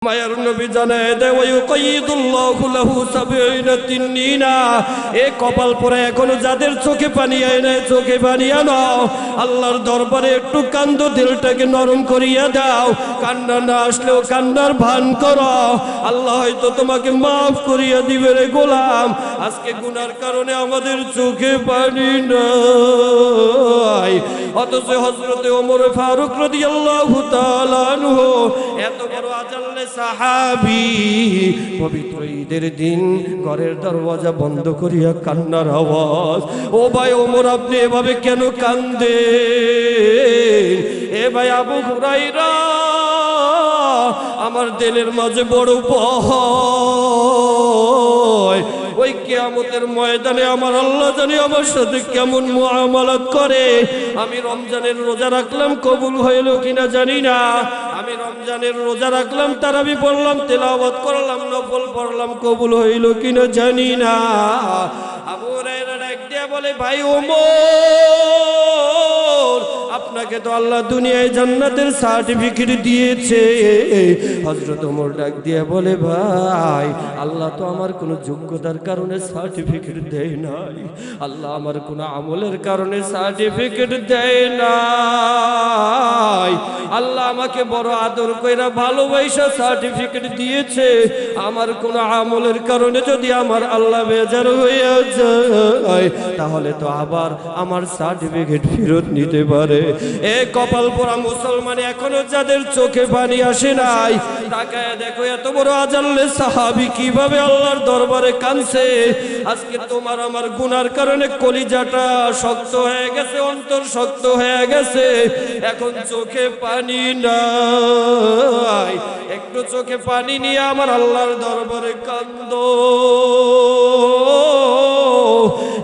মায়ার নবী জানায় দেয় ওয়ায়ুকাইয়িদুল্লাহু লাহু সাবঈনা তিন্নিনা। এ কপাল পরে এখনো যাদের চোখে পানি আয় না, চোখে পানি আনো, আল্লাহর দরবারে একটু কান্দো, দিলটাকে নরম করিয়া দাও। কান্না না আসলেও কান্নার ভান করো, আল্লাহ হয়তো তোমাকে মাফ করিয়া দিবে রে গোলাম। আজকে গুনার কারণে আমাদের চোখে পানি নাই, অথচ হযরতে ওমর ফারুক রাদিয়াল্লাহু তাআলা আনহু এত বড় আজাল্লে সাহাবী, পবিত্র ঈদের দিন ঘরের দরওয়াজা বন্ধ করিয়া কান্নার আওয়াজ। ও ভাই ওমর, আপনি এভাবে কেন কান্দেন? এ ভাই আবু হুরায়রা, আমার দিলের মাঝে বড় ভয়। ওই কিয়ামতের ময়দানে আমার আল্লাহ জানি আমার সাথে কেমন মুআমালাত করে। আমি রমজানের রোজা রাখলাম, কবুল হইল কিনা জানি না। আমি রমজানের রোজা রাখলাম, তারাবি পড়লাম, তেলাওয়াত করলাম, নফল পড়লাম, কবুল হইল কিনা জানি না। আবু হুরায়রা ডাক দিয়া বলে, ভাই ওমর, আপনাকে তো আল্লাহ দুনিয়ায় জান্নাতের সার্টিফিকেট দিয়েছে। হযরত ওমর ডাক দিয়া বলে, ভাই আল্লাহ তো আমার কোনো যোগ্যতার কারণে সার্টিফিকেট দেয় নাই, আল্লাহ আমার কোনো আমলের কারণে সার্টিফিকেট দেয় নাই। আল্লাহ আমাকে বড় আদর কইরা ভালোবাসা সার্টিফিকেট দিয়েছে। আমার কোনো আমলের কারণে যদি আমার আল্লাহ বেজার হইয়া যায়, তাহলে তো আবার আমার সার্টিফিকেট ফেরত নিতে পারে। এ কপাল পোড়া মুসলমান, এখনো যাদের চোখে পানি আসে নাই, তাকায় দেখো এত বড় আজাল্লে সাহাবী কিভাবে আল্লাহর দরবারে কাঁদছে। আজকে তোমার আমার গুনার কারণে কলিজাটা শক্ত হয়ে গেছে, অন্তর শক্ত হয়ে গেছে, এখন চোখে পানি নাই। একটু চোখে পানি নিয়ে আমার আল্লাহর দরবারে কান্দো।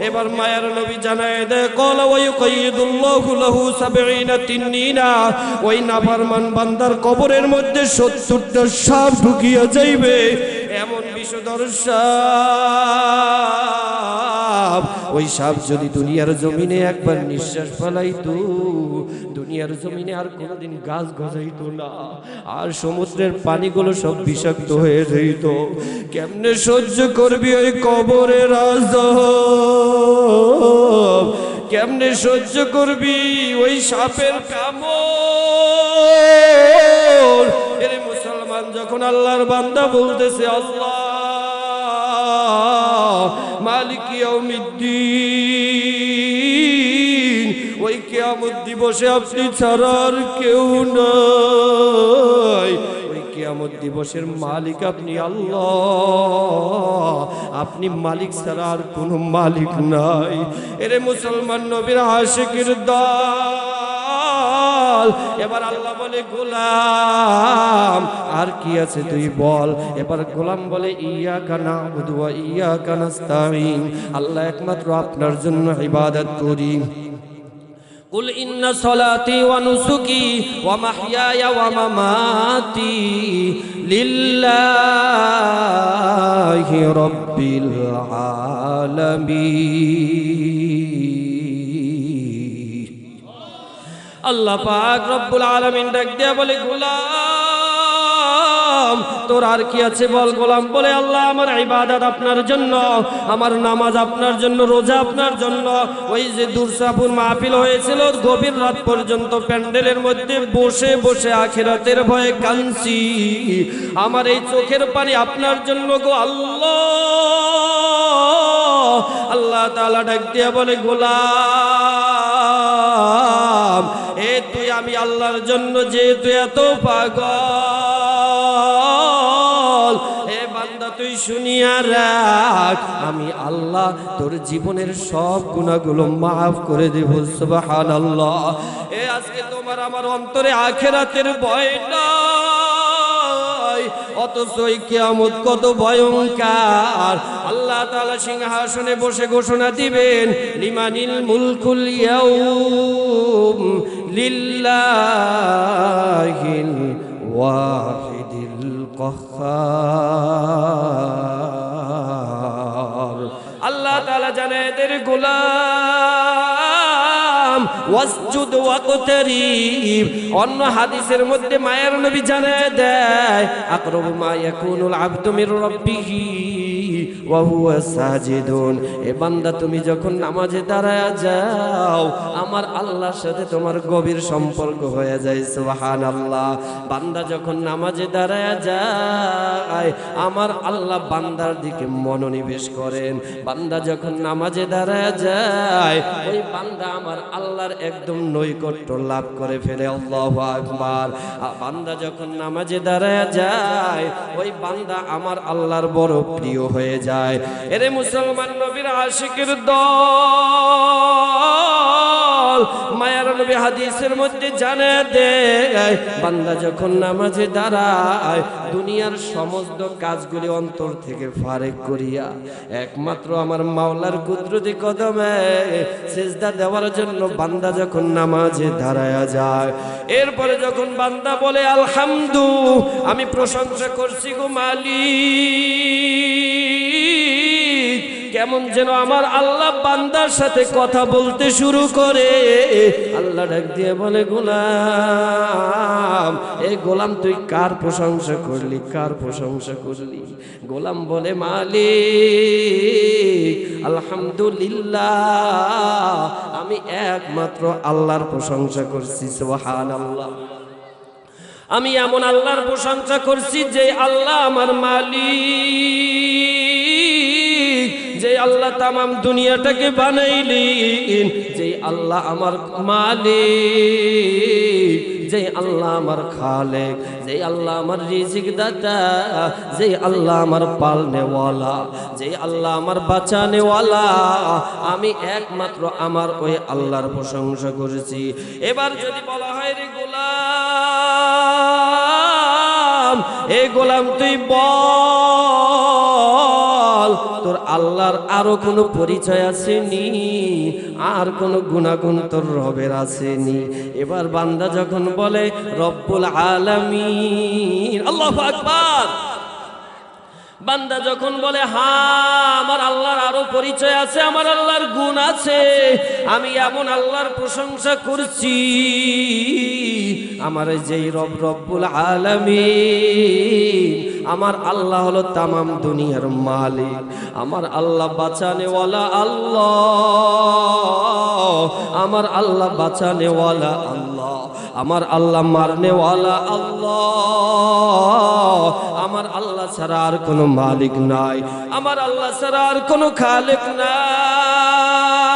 এবার মায়ার নবী জানায় দেয়, ক্বালা ওয়ায়ুকাইয়িদুল্লাহু লাহু সাবঈনা তিন্নিনা। ওই নাফরমান বান্দার কবরের মধ্যে ৭০টা সাপ ঢুকিয়া যাইবে, এমন বিষধর সাপ। ওই সাপ যদি দুনিয়ার জমিনে একবার নিঃশ্বাস ফেলাইতো, দুনিয়ার জমিনে আর কোনোদিন গাছ গজাইতো না, আর সমুদ্রের পানিগুলো সব বিষাক্ত হয়ে যেত। কেমনে সহ্য করবি ওই কবরের আযাব? কেমনে সহ্য করবি ওই সাপের কামড়? এরে মুসলমান, যখন আল্লাহর বান্দা বলতেছে আল্লাহ মালিক ইয়াউমিদ্দিন, ওই কিয়ামত দিবসে আপনি ছাড়া আর কেউ নাই। ওই কিয়ামত দিবসের মালিক আপনি আল্লাহ, আপনি মালিক ছাড়া আর কোনো মালিক নাই। এরে মুসলমান, নবীর আশিকের দল। এবার আল্লাহ বলে, গোলাম আর কি আছে তুই বল। এবার গোলাম বলে, ইয়াকা না'বুদু ওয়া ইয়াকা নাস্তাঈন, আল্লাহ একমাত্র আপনার জন্য ইবাদত করি। কুল ইন্না সলাতি ওয়া নুসুকি ওয়া মাহইয়ায়া ওয়া মামাতি লিল্লাহি রাব্বিল আলামিন। আল্লাহ পাক রব্বুল আলামিন ডাক দিয়া বলে, গোলাম তোর আর কি আছে বল। গোলাম বলে, আল্লাহ আমার ইবাদত আপনার জন্য, আমার নামাজ আপনার জন্য, রোজা আপনার জন্য। ওই যে দুরসাপুর মাহফিল হয়েছিল, গভীর রাত পর্যন্ত প্যান্ডেলের মধ্যে বসে বসে আখিরাতের ভয়ে কাঁদছি, আমার এই চোখের পানি আপনার জন্য গো আল্লাহ। আল্লাহ তাআলা ডাক দিয়া বলে, গোলাম এ তুই আমি আল্লাহর জন্য যেহেতু এত পাগল, এ বান্দা তুই শুনিয়া রাখ, আমি আল্লাহ তোর জীবনের সব গুনাহগুলো মাফ করে দেব। সুবহানাল্লাহ। এ আজকে তোমার আমার অন্তরে আখিরাতের ভয় নাই, অথচ ওই কিয়ামত কত ভয়ঙ্কর। আল্লাহ তাআলা সিংহাসনে বসে ঘোষণা দিবেন, লিমানিল মুলকুল ইয়াউম লিল্লাহিল ওয়াহিদিল কাহ্হার। আল্লাহ তাআলা জানে এদের গোলাম ওয়াসজুদ ওয়াকতারিব। অন্য হাদিসের মধ্যে মায়ের নবী জানায় দেয় আকরাবু মা ইয়াকুনুল আবদু মির রাব্বিহি ওয়া হুয়া সাজিদুন। এ বান্দা তুমি যখন নামাজে দাঁড়ায়া যাও আমার আল্লাহর সাথে তোমার গভীর সম্পর্ক হয়ে যায়। সুবহানাল্লাহ। বান্দা যখন নামাজে দাঁড়ায়া যায় আমার আল্লাহ বান্দার দিকে মনোনিবেশ করেন। বান্দা যখন নামাজে দাঁড়ায়া যায় ওই বান্দা আমার আল্লাহর একদম নৈকট্য লাভ করে ফেলে। আল্লাহু আকবার। বান্দা যখন নামাজে দাঁড়ায়া যায় ওই বান্দা আমার আল্লাহর বড় প্রিয় হয়ে যায়। এরে মুসলমান নবীর আশিকের দল, মায়ার নবী হাদিসের মধ্যে জানায় দেয় বান্দা যখন নামাজে দাঁড়ায় দুনিয়ার সমস্ত কাজগুলি অন্তর থেকে ফারেক করিয়া একমাত্র আমার মাওলার কুদরতি কদমে সিজদা দেওয়ার জন্য বান্দা যখন নামাজে দাঁড়ায়া যায়, এরপরে যখন বান্দা বলে আলহামদু, আমি প্রশংসা করছি গো মালিক, কেমন যেন আমার আল্লাহ বান্দার সাথে কথা বলতে শুরু করে। আল্লাহ ডাক দিয়ে বলে গোলাম, এই গোলাম তুই কার প্রশংসা করলি, কার প্রশংসা করলি? গোলাম বলে মালিক আলহামদুলিল্লাহ, আমি একমাত্র আল্লাহর প্রশংসা করছি। সুবহানাল্লাহ। আমি এমন আল্লাহর প্রশংসা করছি যে আল্লাহ আমার মালিক, যে আল্লাহ তামাম দুনিয়াটাকে বানাইলেন, যে আল্লাহ আমার মালিক, যে আল্লাহ আমার খালেক, যে আল্লাহ আমার রিজিক দাতা, যে আল্লাহ আমার পালনেওয়ালা, যে আল্লাহ আমার বাঁচানেওয়ালা, আমি একমাত্র আমার ওই আল্লাহর প্রশংসা করেছি। এবার যদি বলা হয় রে গোলাম, এ গোলাম তুই বল তোর আল্লাহর আরো কোনো পরিচয় আসেনি, আর কোনো গুণাগুণ তোর রবের আসেনি? এবার বান্দা যখন বলে রব্বুল আলামিন, আল্লাহু আকবার, বান্দা যখন বলে হ্যাঁ আমার আল্লাহর আরো পরিচয় আছে, আমার আল্লাহর গুণ আছে, আমি এমন আল্লাহর প্রশংসা করছি, আমার যেই রব রব্বুল আলামিন, আমার আল্লাহ হলো তামাম দুনিয়ার মালিক, আমার আল্লাহ বাঁচানেওয়ালা আল্লাহ, আমার আল্লাহ বাঁচানেওয়ালা আল্লাহ, আমার আল্লাহ মারনেওয়ালা আল্লাহ, আমার আল্লাহ ছাড়া আর কোনো মালিক নাই, আমার আল্লাহ ছাড়া আর কোনো খালেক নাই,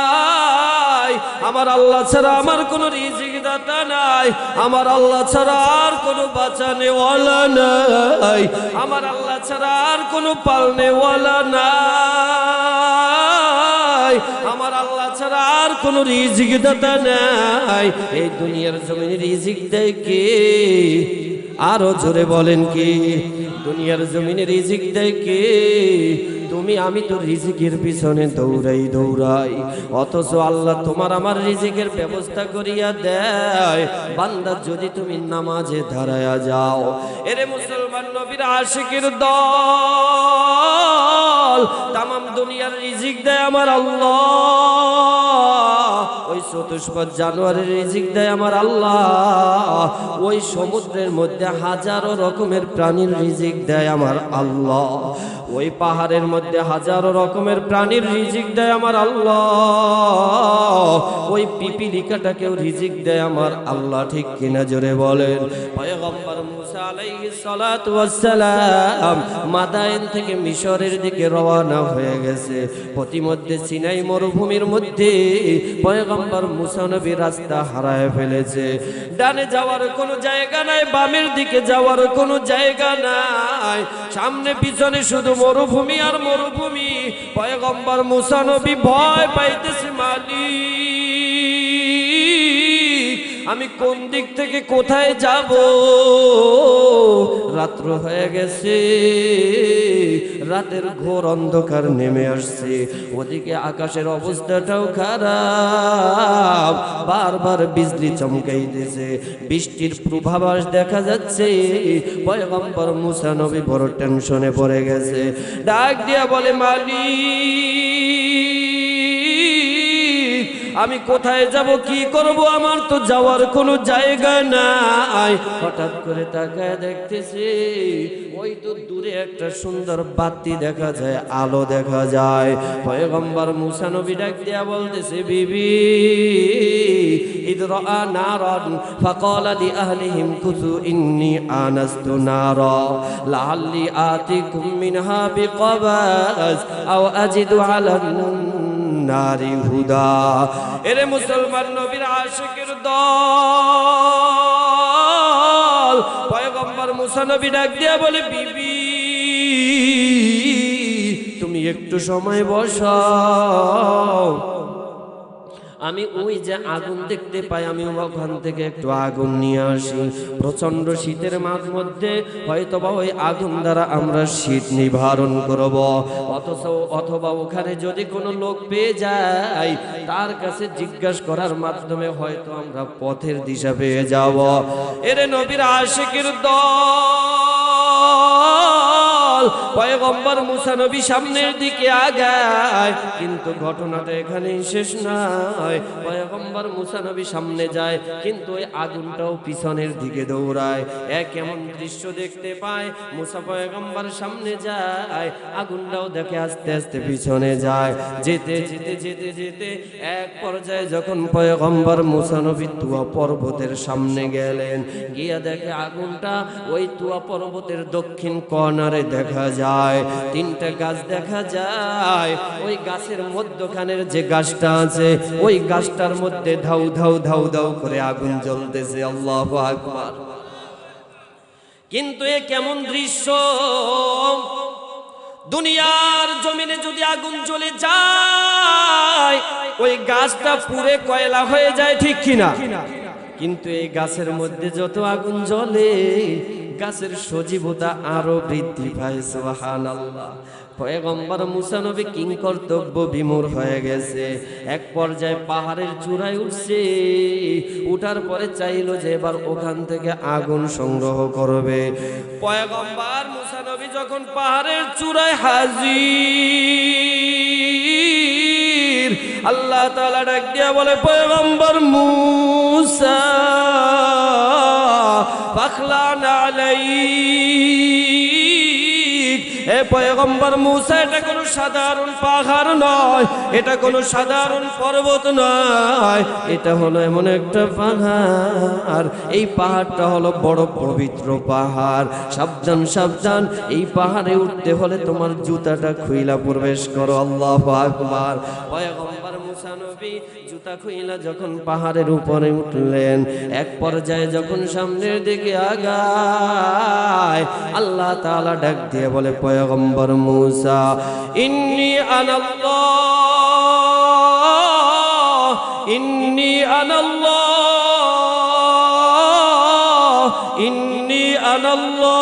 আমার আল্লাহ ছাড়া আমার কোনো রিজিক দাতা নাই, আমার আল্লাহ ছাড়া আর কোনো বাঁচানেওয়ালা নাই, আমার আল্লাহ ছাড়া আর কোনো পালনেওয়ালা নাই, আমার আল্লাহ ছাড়া আর কোনো রিজিক দাতা নাই। এই দুনিয়ার জমিনে রিজিক দেয় কে? আরো জোরে বলেন কি? দুনিয়ার জমিনে রিজিক দেয় কে? তুমি আমি তো রিজিকের পিছনে দৌড়াই দৌড়াই, অথচ আল্লাহ তোমার আমার রিজিকের ব্যবস্থা করিয়া দেয় বান্দা যদি তুমি নামাজে দাঁড়ায়া যাও। এরে মুসলমান নবীর আশিকের দল, তামাম দুনিয়ার রিজিক দেয় আমার আল্লাহ, ওই চতুষ্পদ জানুয়ারির রিজিক দেয় আমার আল্লাহ, ওই সমুদ্রের মধ্যে হাজারো রকমের প্রাণীর রিজিক দেয় আমার আল্লাহ, ওই পাহাড়ের মধ্যে হাজারো রকমের প্রাণীর রিজিক দেয় আমার আল্লাহ, ওই পিপিলিকাটাকেও রিজিক দেয় আমার আল্লাহ। ঠিক কিনা জোরে বলেন? পয়গম্বর মুসা আলাইহিস সালাতু ওয়াস সালাম মাদায়েন থেকে মিশরের দিকে রওনা হয়ে গেছে। পথিমধ্যে সিনাই মরুভূমির মধ্যে পয়গম্বর মুসা নবী রাস্তা হারায় ফেলেছে। ডানে যাওয়ার কোনো জায়গা নাই, বামের দিকে যাওয়ার কোনো জায়গা নাই, সামনে পিছনে শুধু মরুভূমি আর মরুভূমি। পয়গম্বর মুসা নবী ভয় পাইতেছে, মালিক আমি কোন দিক থেকে কোথায় যাব? রাত্র হয়ে গেছে, রাতের ঘোর অন্ধকার নেমে আসছে, ওদিকে আকাশের অবস্থাটাও খারাপ, বারবার বিজলি চমকাইতেছে, বৃষ্টির পূর্বাভাস দেখা যাচ্ছে। পয়গম্বর মুসা নবী বড় টেনশনে পড়ে গেছে, ডাক দিয়া বলে মালিক আমি কোথায় যাব, কি করব, আমার তো যাওয়ার কোনো জায়গা নাই। হঠাৎ করে তাকায় দেখতেছি ওই তো দূরে একটা সুন্দর বাতি দেখা যায়, আলো দেখা যায়। পয়গম্বর মুসা নবী ডাক দিয়া বলতেছে, বিবি ইদ রাআ নারান ফাকালা লি আহলিহিম কুতু ইন্নী আনাস্তু নারা লাআল্লি আতিকুম মিনহা বিকাবাস আও আজিদু আলান নারি হুদা। এরে মুসলমান নবীর আশিকের দল, পয়গম্বর মুসা নবী ডাক দিয়া বলে, বিবি তুমি একটু সময় বসাও, আমি ওই যে আগুন দেখতে পাই, আমি ওখান থেকে একটু আগুন নিয়ে আসি। প্রচন্ড শীতের মধ্যে হয়তোবা ওই আগুন দ্বারা আমরা শীত নিবারণ করব, অথবা ওখানে যদি কোনো লোক পেয়ে যায় তার কাছে জিজ্ঞাসা করার মাধ্যমে হয়তো আমরা পথের দিশা পেয়ে যাব। এরে নবীর আশিকের দল, পয়গম্বর মুসা নবী সামনের দিকে আগায়, কিন্তু ঘটনাটা এখানেই শেষ নয়। পয়গম্বর মুসা নবী সামনে যায়, কিন্তু ওই আগুনটাও পিছনের দিকে দৌড়ায়। এক এমন দৃশ্য দেখতে পায়, মুসা পয়গম্বর সামনে যায়, আগুনটাও দেখে আস্তে আস্তে পিছনে যায়। যেতে যেতে যেতে যেতে এক পর্যায়ে যখন পয়গম্বর মুসা নবী তুয়া পর্বতের সামনে গেলেন, গিয়া দেখে আগুনটা ওই তুয়া পর্বতের দক্ষিণ কর্নারে দেখা যায়। তিনটা গাছ দেখা যায়, ওই গাছের মধ্যখানের যে গাছটা আছে ওই গাছটার মধ্যে ধাউ ধাউ ধাউ ধাউ করে আগুন জ্বলতেছে। আল্লাহু আকবার। কিন্তু এ কেমন দৃশ্য! দুনিয়ার জমিনে যদি আগুন জ্বলে যায় ওই গাছটা পুড়ে কয়লা হয়ে যায়, ঠিক কিনা? কিন্তু এই গাছের মধ্যে যত আগুন জ্বলে গাছের সজীবতা আরো বৃদ্ধি পায়। সুবহানাল্লাহ। পয়গম্বর মুসা নবী কিংকর্তব্য বিমূঢ় হয়ে গেছে। এক পর্যায়ে পাহাড়ের চূড়ায় উঠছে, উঠার পরে চাইলো যে এবার ওখান থেকে আগুন সংগ্রহ করবে। পয়গম্বর মুসা নবী যখন পাহাড়ের চূড়ায় হাজির, আল্লাহ তাআলা ডাক দিয়া বলে, পয়গম্বর মুসা ফাখলানা আলাইক। এ পয়গম্বর মুসা, এটা কোনো সাধারণ পাহাড় নয়, এটা কোনো সাধারণ পর্বত নয়, এটা হলো এমন একটা পাহাড়। এই পাহাড়টা হলো বড় পবিত্র পাহাড়। সাবধান সাবধান, এই পাহাড়ে উঠতে হলে তোমার জুতাটা খুইলা প্রবেশ করো। আল্লাহু আকবার। পয়গম্বর মুসা নবী জুতা খুইলা যখন পাহাড়ের উপরে উঠলেন, এক পর্যায়ে যখন সামনের দিকে আগায়, আল্লাহ তাআলা ডাক দিয়ে বলে, পয়গম্বর মুসা, ইন্নী আনাল্লাহ, ইন্নী আনাল্লাহ, ইন্নী আনাল্লাহ,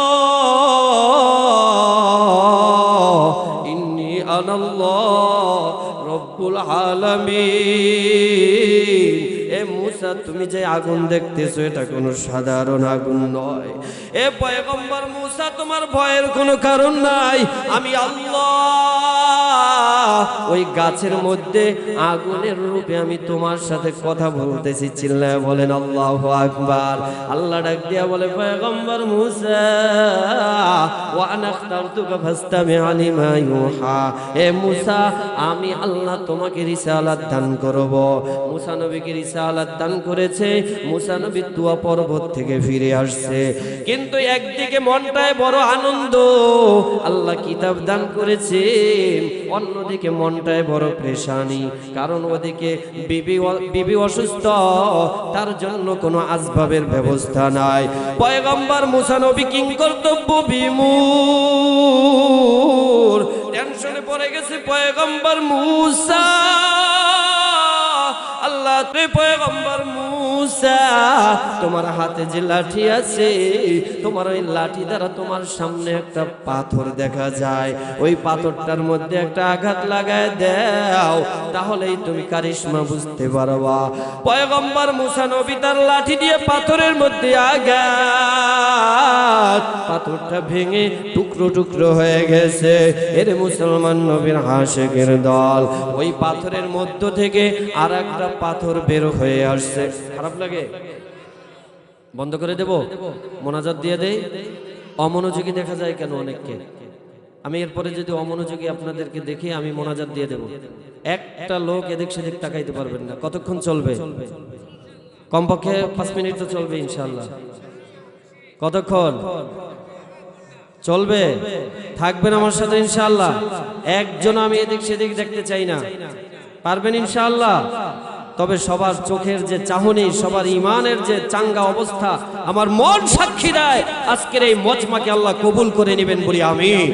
ইন্নী আনাল্লাহ রব্বুল আলামিন। এ মুসা, তুমি যে আগুন দেখতেছো এটা কোনো সাধারণ আগুন নয়। এ পয়গম্বর মুসা, তোমার ভয়ের কোনো কারণ নাই। আমি আল্লাহ ওই গাছের মধ্যে আগুনের রূপে আমি তোমার সাথে কথা বলতেছি। চিল্লায় বলেন আল্লাহু আকবার। আল্লাহ ডাক দিয়া বলে, পয়গম্বর মুসা, ওয়া আনা ইখতারতুকা ফাসতামি' লিমা ইউহা। এ মুসা, আমি আল্লাহ তোমাকে রিসালাত দান করব। মুসা নবীকে রিসালাত দান করেছে। মুসা নবী তুয়া পর্বত থেকে ফিরে আসছে, কিন্তু একদিকে মনটায় বড় আনন্দ, আল্লাহ কিতাব দান করেছে, অন্যদিকে মনটায় বড় পেরেশানি, কারণ ওদিকে বিবি অসুস্থ, তার জন্য কোনো আসবাবের ব্যবস্থা নাই। পয়গম্বর মুসা নবী কিংকর্তব্য বিমূঢ়, টেনশনে পড়ে গেছে পয়গম্বর মুসা। আল্লাহ, পয়গম্বর মুসা মূসা তোমার হাতে যে লাঠি আছে তোমার ওই লাঠি দ্বারা তোমার সামনে একটা পাথর দেখা যায়, ওই পাথরটার মধ্যে একটা আঘাত লাগায় দাও, তাহলেই তুমি কারিশমা বুঝতে পারবা। পয়গম্বর মূসা নবী তার লাঠি দিয়ে পাথরের মধ্যে আঘাত, পাথরটা ভেঙে টুকরো টুকরো হয়ে গেছে। এর মুসলমান নবীর আশিকের দল, ওই পাথরের মধ্য থেকে আর একটা পাথর বের হয়ে আসছে। খারাপ লাগে? বন্ধ করে দেব? মোনাজাত দিয়ে দেই? অমনোযোগী দেখা যায় কেন অনেককে? আমি এরপরে যদি অমনোযোগী আপনাদেরকে দেখি আমি মোনাজাত দিয়ে দেব। একটা লোক এদিক সেদিক তাকাইতে পারবেন না। কতক্ষণ চলবে? কমপক্ষে 5 মিনিট তো চলবে ইনশাআল্লাহ। কতক্ষণ চলবে? থাকবেন আমার সাথে ইনশাআল্লাহ। একজন আমি এদিক সেদিক দেখতে চাই না। পারবেন ইনশাআল্লাহ? তবে সবার চোখের যে চাহনি, সবার ইমানের যে চাঙ্গা অবস্থা, আমার মন সাক্ষী দেয় আজকের এই মজমাকে আল্লাহ কবুল করে নেবেন বলি আমিন।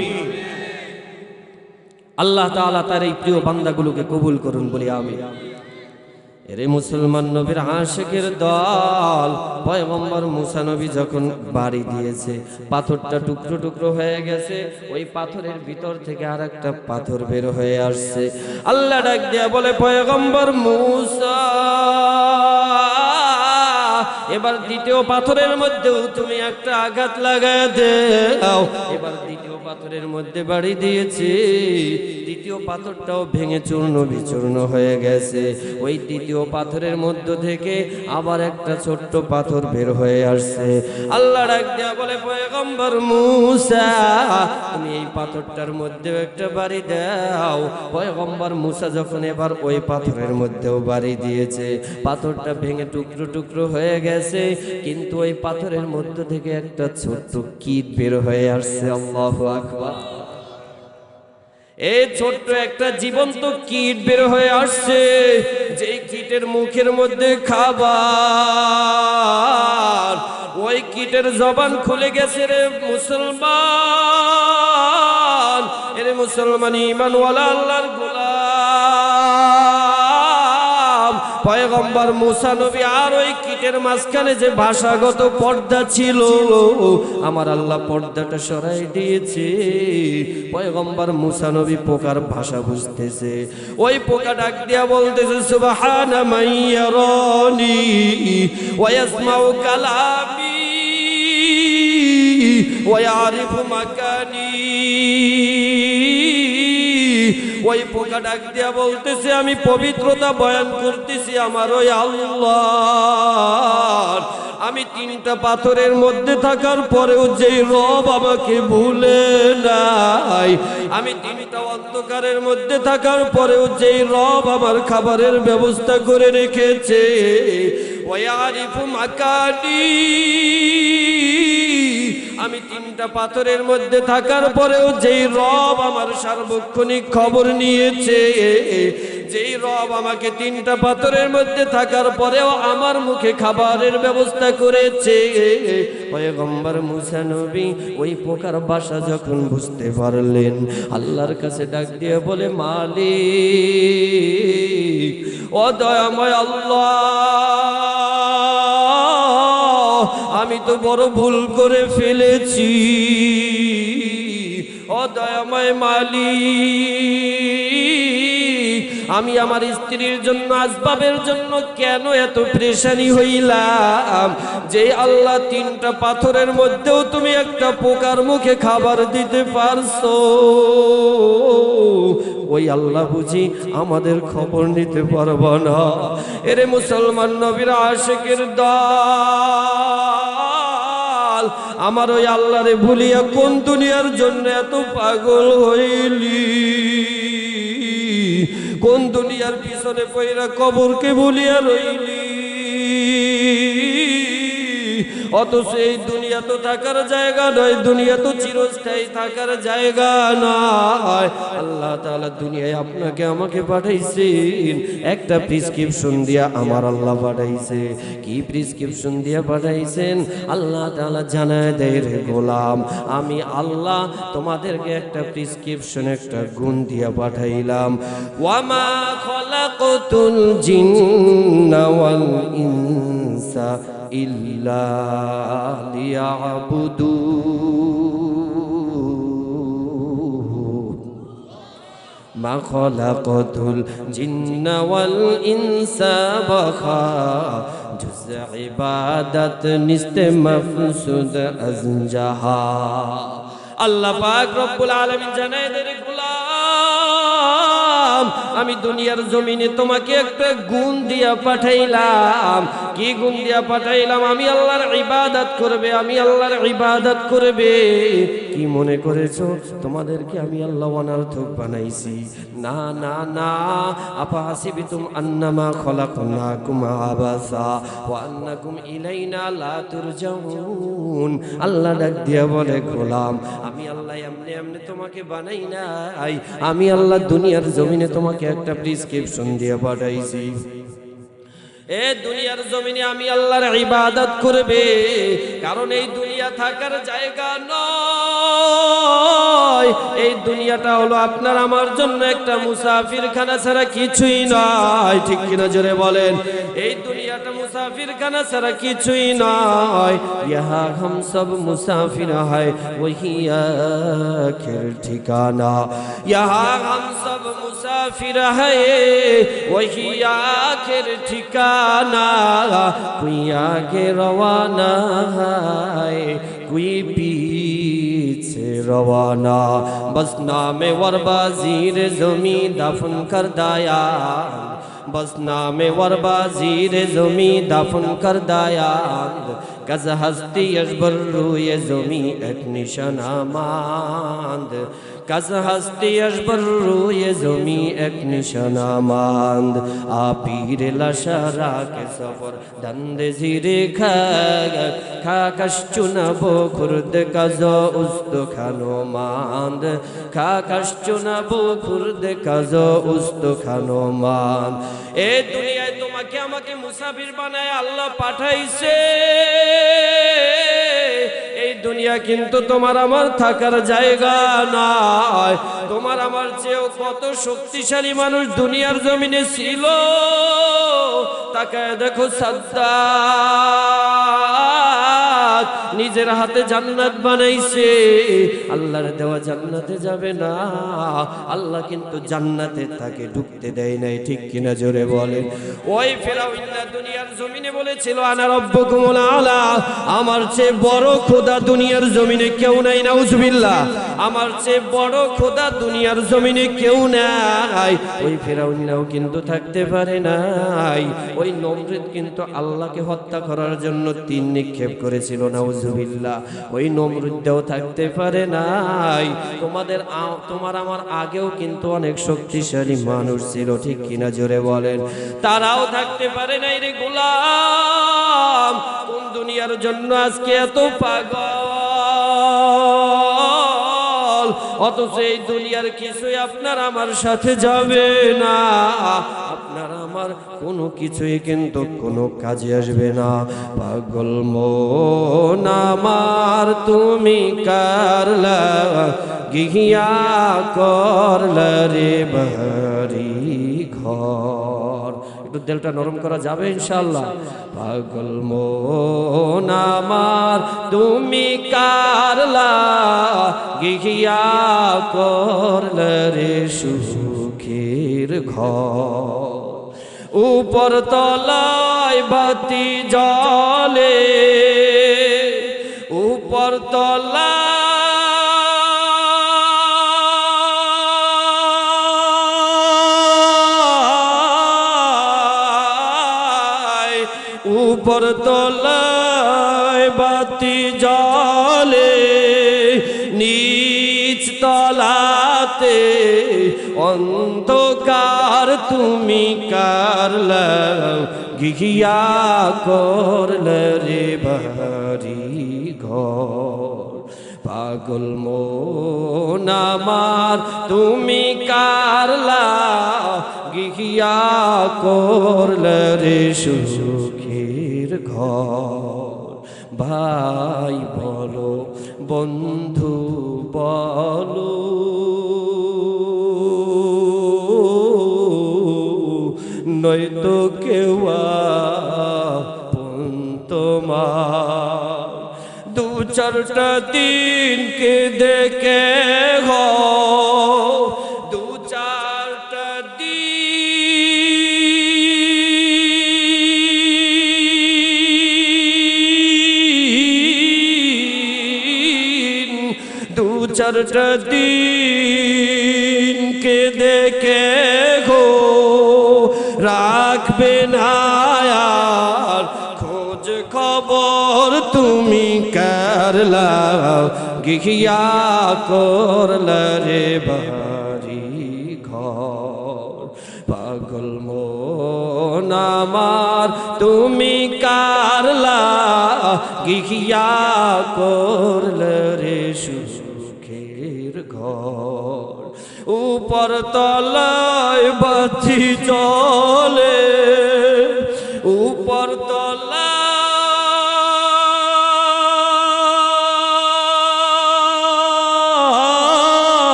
আল্লাহ তাআলা তার এই প্রিয় বান্দাগুলোকে কবুল করুন বলি আমিন। এরে মুসলমান নবীর আশিকের দল, পয়গম্বর মূসা নবী যখন বাড়ি দিয়েছে, পাথরটা টুকরো টুকরো হয়ে গেছে, ওই পাথরের ভিতর থেকে আর একটা পাথর বের হয়ে আসছে। আল্লাহ ডাক দিয়া বলে, পয়গম্বর মূসা এবার দ্বিতীয় পাথরের মধ্যেও তুমি একটা আঘাত লাগায় দাও। এবার দ্বিতীয় পাথরের মধ্যে বাড়ি দিয়েছি, দ্বিতীয় পাথরটাও ভেঙে চূর্ণ বিচূর্ণ হয়ে গেছে। ওই দ্বিতীয় পাথরের মধ্য থেকে আবার একটা ছোট্ট পাথর বের হয়ে আসছে। আল্লাহ ডাক দিয়া বলে, পয়গম্বর মূসা তুমি এই পাথরটার মধ্যেও একটা বাড়ি দাও। পয়গম্বর মূসা যখন এবার ওই পাথরের মধ্যেও বাড়ি দিয়েছে, পাথরটা ভেঙে টুকরো টুকরো হয়ে গেছে, কিন্তু ওই পাথরের মধ্য থেকে একটা ছোট্ট কীট বের হয়ে আসছে। আল্লাহু আকবার। এই ছোট্ট একটা জীবন্ত কীট বের হয়ে আসছে, যে কীটের মুখের মধ্যে খাবার। ওই কীটের জবান খুলে গেছে রে মুসলমান, এরে মুসলমান ঈমানওয়ালা আল্লাহর গোলাম পয়গম্বর মূসা নবী আর ওই কীটের মাঝখানে যে ভাষাগত পর্দা ছিল, আমার আল্লাহ পর্দাটা সরাই দিয়েছে। পয়গম্বর মূসা নবী পোকার ভাষা বুঝতেছে। ওই পোকা ডাক দিয়া বলতেছে, সুবহানা মান ইয়ারানি ওয়া ইয়াসমাউ কালামি ওয়া ইয়ারিফু মাকানি। ওই পোকা ডাক দিয়া বলতেছে, আমি পবিত্রতা বয়ান করতেছি আমার ওই আল্লাহর। আমি 3টা পাথরের মধ্যে থাকার পরেও যেই রব আমাকে ভুলে নাই, আমি 3টা অন্ধকারের মধ্যে থাকার পরেও যেই রব আমার খাবারের ব্যবস্থা করে রেখেছে, ওয়ারিফু মাকানি। আমি 3টা পাথরের মধ্যে থাকার পরেও যেই রব আমার সার্বক্ষণিক খবর নিয়েছে, যেই রব আমাকে 3টা পাথরের মধ্যে থাকার পরেও আমার মুখে খাবারের ব্যবস্থা করেছে। পয়গম্বর মূসা নবী ওই পোকার ভাষা যখন বুঝতে পারলেন, আল্লাহর কাছে ডাক দিয়ে বলে, মালিক ও দয়াময় আল্লাহ, আমি তো বড় ভুল করে ফেলেছি। ও দয়াময় মালিক, আমি আমার স্ত্রীর জন্য, আসবাবের জন্য কেন এত পেরেশানি হইলাম, যে আল্লাহ 3টা পাথরের মধ্যেও তুমি একটা পোকার মুখে খাবার দিতে পারছো, ওই আল্লাহ বুঝি আমাদের খবর নিতে পারবো না? এরে মুসলমান নবীর আশিকের দল, আমার ওই আল্লাহরে ভুলিয়া কোন দুনিয়ার জন্য এত পাগল হইলি? কোন দুনিয়ার পিছনে পয়রা কবরকে ভুলিয়া রইলি? ও অথচ এই দুনিয়া তো থাকার জায়গা নয়, দুনিয়া তো চিরস্থায়ী থাকার জায়গা নয়। আল্লাহ তাআলা দুনিয়ায় আপনাকে আমাকে পাঠাইছেন একটা প্রেসক্রিপশন দিয়া, আমার আল্লাহ পাঠাইছে। কি প্রেসক্রিপশন দিয়া পাঠাইছেন? আল্লাহ তাআলা জানায় দেয়, রে গোলাম, আমি আল্লাহ তোমাদেরকে একটা প্রেসক্রিপশন, একটা গুণ দিয়া পাঠাইলাম। ওয়ামা খলাকতুল জিন্না ওয়াল ইনসা ইল্লা লিয়াবুদুন। মা খলাকতুল জিন্না ওয়াল ইনসা বাখা জুজ ইবাদত নিস্তে মাফসুদ আজজাহা। আল্লাহ পাক রব্বুল আলামিন জানায় দেয়, গোলাম, আমি দুনিয়ার জমিনে তোমাকে একটা গুণ দিয়া পাঠাইলাম। কি গুণ দিয়া পাঠাইলাম? আমি আল্লাহর ইবাদত করবে, আমি আল্লাহর ইবাদত করবে। কি মনে করেছো তোমাদেরকে আমি আল্লাহ অনর্থক বানাইছি? না না না, আফাহাসিবতুম আন্নামা খলাকনাকুম আবাসা ওয়া আন্নাকুম ইলাইনা লা তুরজাউন। আল্লাহ ডাক দিয়া বলে, গোলাম, আমি আল্লাহ এমনি এমনি তোমাকে বানাই নাই, আমি আল্লাহ দুনিয়ার জমিনে তোমাকে একটা প্রেসক্রিপশন দিয়ে পাঠাইছি। এ দুনিয়ার জমিনে আমি আল্লাহর ইবাদত করবে, কারণ এই দুনিয়া থাকার জায়গা নয়। এই দুনিয়াটা হলো আপনার আমার জন্য একটা মুসাফিরখানা ছাড়া কিছুই নয়। ঠিক কিনা জোরে বলেন? এই দুনিয়াটা মুসাফিরখানা ছাড়া কিছুই নয়। ইহা হাম সব মুসাফির হয়, ওহি আখির ঠিকানা। ইহা হাম সব মুসাফির হয়, ওহি আখির ঠিকানা। कोई आगे रवाना है, कोई पीछे रवाना। बस नामे वरबाजीर जमी दफन कर दाया, बस नामे वरबाजीर जमी दफन कर दाया। गज हस्ती अजबर रूए जमी एक निशाना मांद, गज हस्ती अजबर रूए जमी एक निशाना मांद। आपीर लशरा के सफर दंदे जीरे खा कश्चुना बो खुर्द कजो उस्तो खानो मांद, खा कश्चुना बो खुर्द कजो उस्तो खानो मांद। ए दुनिया তোমাকে আমাকে মুসাফির বানায় আল্লাহ পাঠাইছে। এই দুনিয়া কিন্তু তোমার আমার থাকার জায়গা নয়। তোমার আমার চেয়েও কত শক্তিশালী মানুষ দুনিয়ার জমিনে ছিল। তাকায় দেখো, সাদ্দাত নিজের হাতে জান্নাত বানাইছে। আল্লাহর দেওয়া জান্নাতে যাবে না, আল্লাহ কিন্তু জান্নাতে তাকে ঢুকতে দেয় নাই। ঠিক কিনা জোরে বলে? ওই ফিরআউন দুনিয়ার জমিনে বলেছিল, আনা রাব্বুকুমুল আলা, আমার চেয়ে বড় খোদা দুনিয়ার জমিনে কেউ নাই। নাউজুবিল্লাহ। আমার চেয়ে বড় খোদা দুনিয়ার জমিনে কেউ নাই। ওই ফিরআউনও কিন্তু থাকতে পারে নাই। ওই নমরুদ কিন্তু আল্লাহকে হত্যা করার জন্য তীর নিক্ষেপ করেছিল। নাউজুবিল্লাহ। ওই নমরুদও থাকতে পারে নাই। তোমার আমার আগেও কিন্তু অনেক শক্তিশালী মানুষ ছিল। ঠিক কিনা জোরে বলেন? তারাও থাকতে পারে নাই। রে গোলাম, কোন দুনিয়ার জন্য আজকে এত পাগল? অথচ এই দুনিয়ার কিছুই আপনার আমার সাথে যাবে না। আপনার আমার কোনো কিছুই কিন্তু কোনো কাজে আসবে না। পাগল মন আমার তুমি কারলা গিয়া করলা রে বাড়ি ঘর। একটু দিলটা নরম করা যাবে ইনশাআল্লাহ। পাগল মন আমার তুমি কারলা গিয়া করলা রে সুখের ঘর। উপর তলায় বাতি জ্বলে, উপর তলায়, উপর তলায় বাতি জ্বলে, নিচ তলায় রাতে অন্ধকার তুমি কারলাও গিয়া করলে রে বাড়ি ঘর পাগল মন আমার তুমি কারলা গিয়া করলে রে সুখের ঘর ভাই বলো বন্ধু বলো নয়তো কেউ আপন তোমার দু চারটা দিনকে দেখে গো দু চারটা দিন দু চারটা দিনকে দেখে গো রাখবে না আর খোঁজ খবর তুমি কারলাও গিয়া করলা রে বাড়ি ঘর পাগল মন আমার তুমি কারলা গিয়া করলা রে সুখের ঘর উপর তলায় বাতি চলে উপর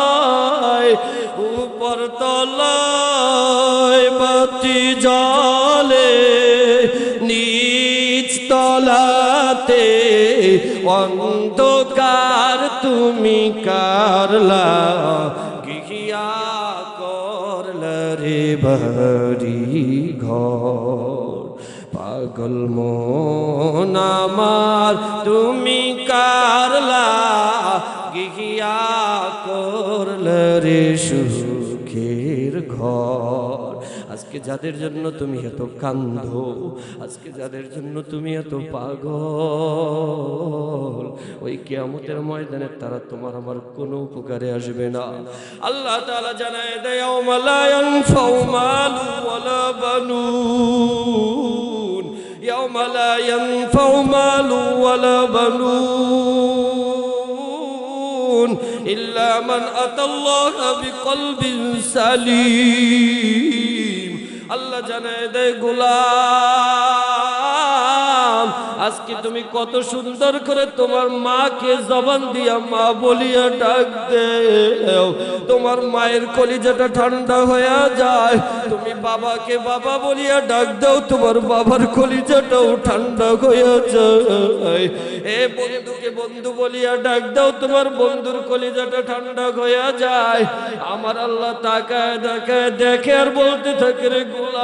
তলায় উপর তলায় বাতি জ্বলে নিচ তলাতে অন্ধকার তুমি কারলা গিয়া করলা রে বাড়ি ঘর পাগল মন আমার তুমি কারলা গিয়া করলা রে সুখের ঘর আজকে যাদের জন্য তুমি এত কান্দো আজকে যাদের জন্য তুমি এত পাগল ওই কিয়ামতের ময়দানে তারা তোমার আমার কোনো উপকারে আসবে না আল্লাহ তাআলা জানায় দেয় ইয়াউমা লা ইয়ানফাউ মালু ওয়ালা বানুন ইয়াউমা লা ইয়ানফাউ মালু ওয়ালা বানুন ইল্লা মান আতাল্লাহা বিকলবিন সালিম আল্লাহ জানায় দেয় গোলাম আজকে তুমি কত সুন্দর করে তোমার মাকে জবান দিয়া মা বলিয়া ডাক দেও তোমার মায়ের কলিজাটা ঠান্ডা হয়ে যায় তুমি বাবাকে বাবা বলিয়া ডাক দাও তোমার বাবার কলিজাটাও ঠান্ডা হয়ে যায় এ বন্ধুকে বন্ধু বলিয়া ডাক দাও তোমার বন্ধুর কলিজাটা ঠান্ডা হয়ে যায় আমার আল্লাহ তাকায় দেখায় দেখে আর বলতে থাকে রে গোলাম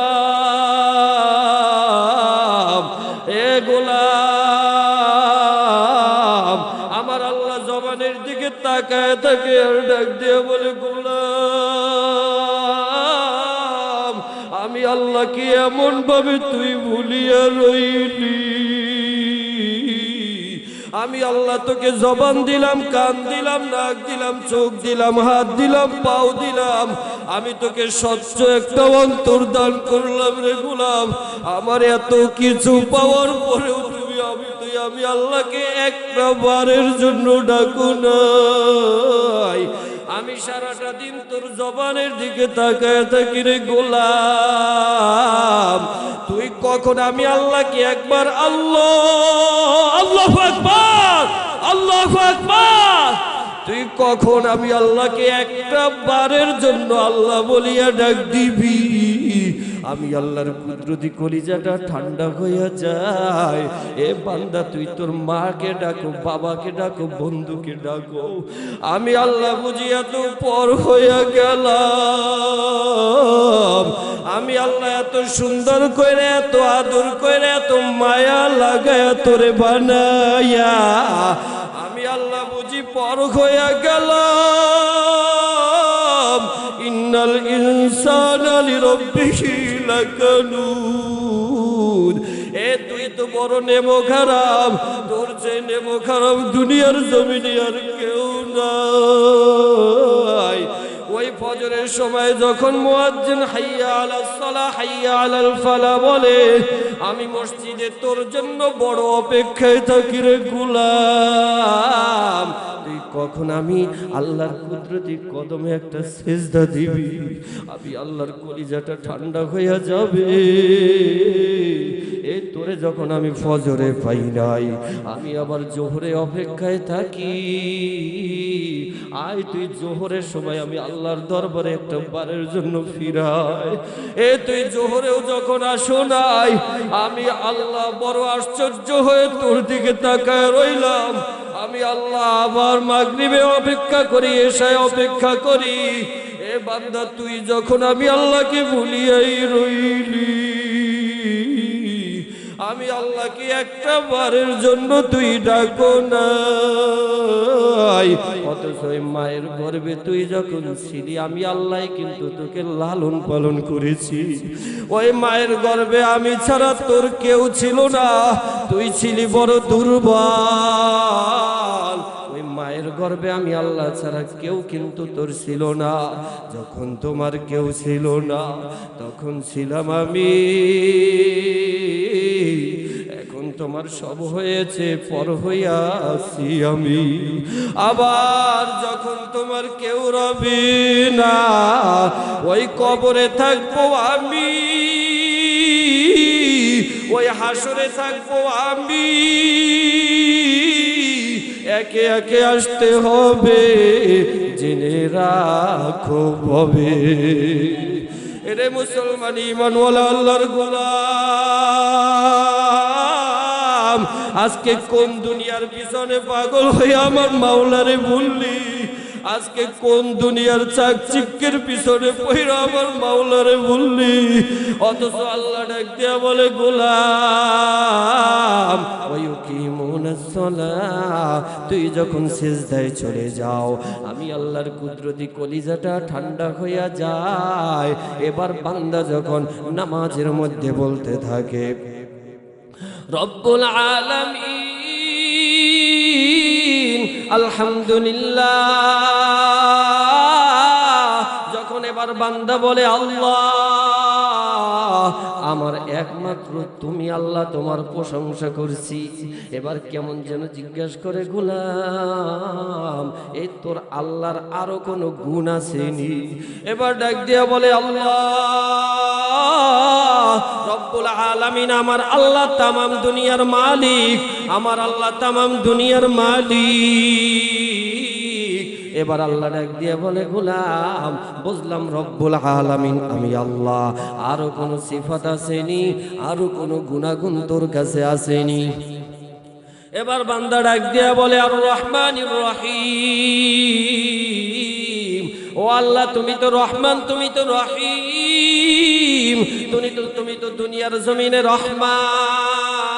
এ গোলাম আমার আল্লাহ জবানের দিকে তাকায় থাকে আর ডাক দিয়ে বলে গোলাম আমি আল্লাহকে এমন ভাবে তুই ভুলিয়া রইলি আমি আল্লাহ তোকে জবান দিলাম কান দিলাম নাক দিলাম চোখ দিলাম হাত দিলাম পাও দিলাম আমি তোকে স্বচ্ছ একটা অন্তর দান করলাম রে গোলাম আমার এত কিছু পাওয়ার পরেও আমি আল্লাহকে একটা বারের জন্য ডাকু নাই আমি সারাটা দিন তোর জবানের দিকে তাকায় থাকি রে গোলাম তুই কখন আমি আল্লাহকে একবার আল্লাহু আকবার আল্লাহু আকবার তুই কখন আমি আল্লাহকে একটা বারের জন্য আল্লাহ বলিয়া ডাক দিবি আমি আল্লাহর কুদরতি কলিজাটা ঠান্ডা হইয়া যায় এ বান্দা তুই তোর মাকে ডাকো বাবাকে ডাকো বন্ধুকে ডাকো আমি আল্লাহ বুঝিয়া তো পর হইয়া গেলাম আমি আল্লাহ এত সুন্দর করে এত আদর করে এত মায়া লাগায়া তোরে বানাইয়া আমি আল্লাহ বুঝি পর হইয়া গেলাম ইন্নাল ইনসানা লিরাব্বিহি লাকানুদ এ তুই তো বড় নেমো খারাপ তোর যে নেমো খারাপ দুনিয়ার জমিনে আর কেউ না ফজরের সময় যখন মুয়াজ্জিন হাইয়া আলাস সালাহ হাইয়া আলাল ফালাহ বলে, আমি মসজিদে তোর জন্য বড় অপেক্ষায় থাকি রে গোলাম, তুই কখন আমি আল্লাহর কুদরতি কদমে একটা সিজদা দিবি, আমি আল্লাহর কলিজাটা ঠান্ডা হইয়া যাবে। এই তোরে যখন আমি ফজরে পাই নাই, আমি আবার জোহরে অপেক্ষায় থাকি, আয় তুই জোহরের সময় আমি আল্লাহর দরবারে একটা বারের জন্য ফিরাই। এ তুই জোহরেও যখন আসো নাই, আমি আল্লাহ বড় আশ্চর্য হয়ে তোর দিকে তাকায় রইলাম। আমি আল্লাহ আবার মাগরিবে অপেক্ষা করি, এশায় অপেক্ষা করি। এ বান্দা তুই যখন আমি আল্লাহকে ভুলিয়াই রইলি, আমি আল্লাহকে একটা বারের জন্য তুই ডাকো নাই। অথচ মায়ের গর্ভে তুই যখন ছিলি, আমি আল্লাহ কিন্তু তোকে লালন পালন করেছি। ওই মায়ের গর্ভে আমি ছাড়া তোর কেউ ছিল না, তুই ছিলি বড় দুর্বল। ওই মায়ের গর্ভে আমি আল্লাহ ছাড়া কেউ কিন্তু তোর ছিল না। যখন তোমার কেউ ছিল না, তখন ছিলাম আমি। এখন তোমার সব হয়েছে, পর হইয়া আছি আমি। আবার যখন তোমার কেউ রবে না, ওই কবরে থাকবো আমি, ওই হাসরে থাকবো আমি। একে একে আসতে হবে, জেনে রাখো হবে। এরে মুসলমান ঈমানওয়ালা আল্লাহর গোলাম, আজকে কোন দুনিয়ার পিছনে পাগল হয়ে আমার মাওলারে ভুললি? আজকে কোন দুনিয়ার চাকচিক্যের পিছনে পইরা আমার মাওলারে ভুললি? অথচ আল্লাহ ডাক দিয়া বলে, গোলাম ওয়ায়ুকিমুনাস সালাহ, তুই যখন সিজদায় চলে যাও, আমি আল্লাহর কুদরতি কলিজাটা ঠান্ডা হইয়া যায়। এবার বান্দা যখন নামাজের মধ্যে বলতে থাকে, রব্বুল আলামিন আলহামদুলিল্লাহ, যখন এবার বান্দা বলে আল্লাহ আমার একমাত্র তুমি আল্লাহ, তোমার প্রশংসা করছি, এবার কেমন যেন জিজ্ঞাসা করে, গোলাম এই তোর আল্লাহর আরো কোনো গুণ আসেনি? এবার ডাক দিয়া বলে, আল্লাহ রব্বুল আলামিন, আমার আল্লাহ তামাম দুনিয়ার মালিক, আমার আল্লাহ তামাম দুনিয়ার মালিক। এবার আল্লাহ ডাক দিয়ে বলে, গোলাম বুঝলাম রব্বুল আলামিন আমি আল্লাহ, আরো কোন সিফাত আসেনি, আরো কোন গুণাগুণ তোর কাছে আসেনি? এবার বান্দা ডাক দিয়ে বলে, আর রহমানির রহিম, ও আল্লাহ তুমি তো রহমান, তুমি তো রহিম, তুমি তো দুনিয়ার জমিনে রহমান।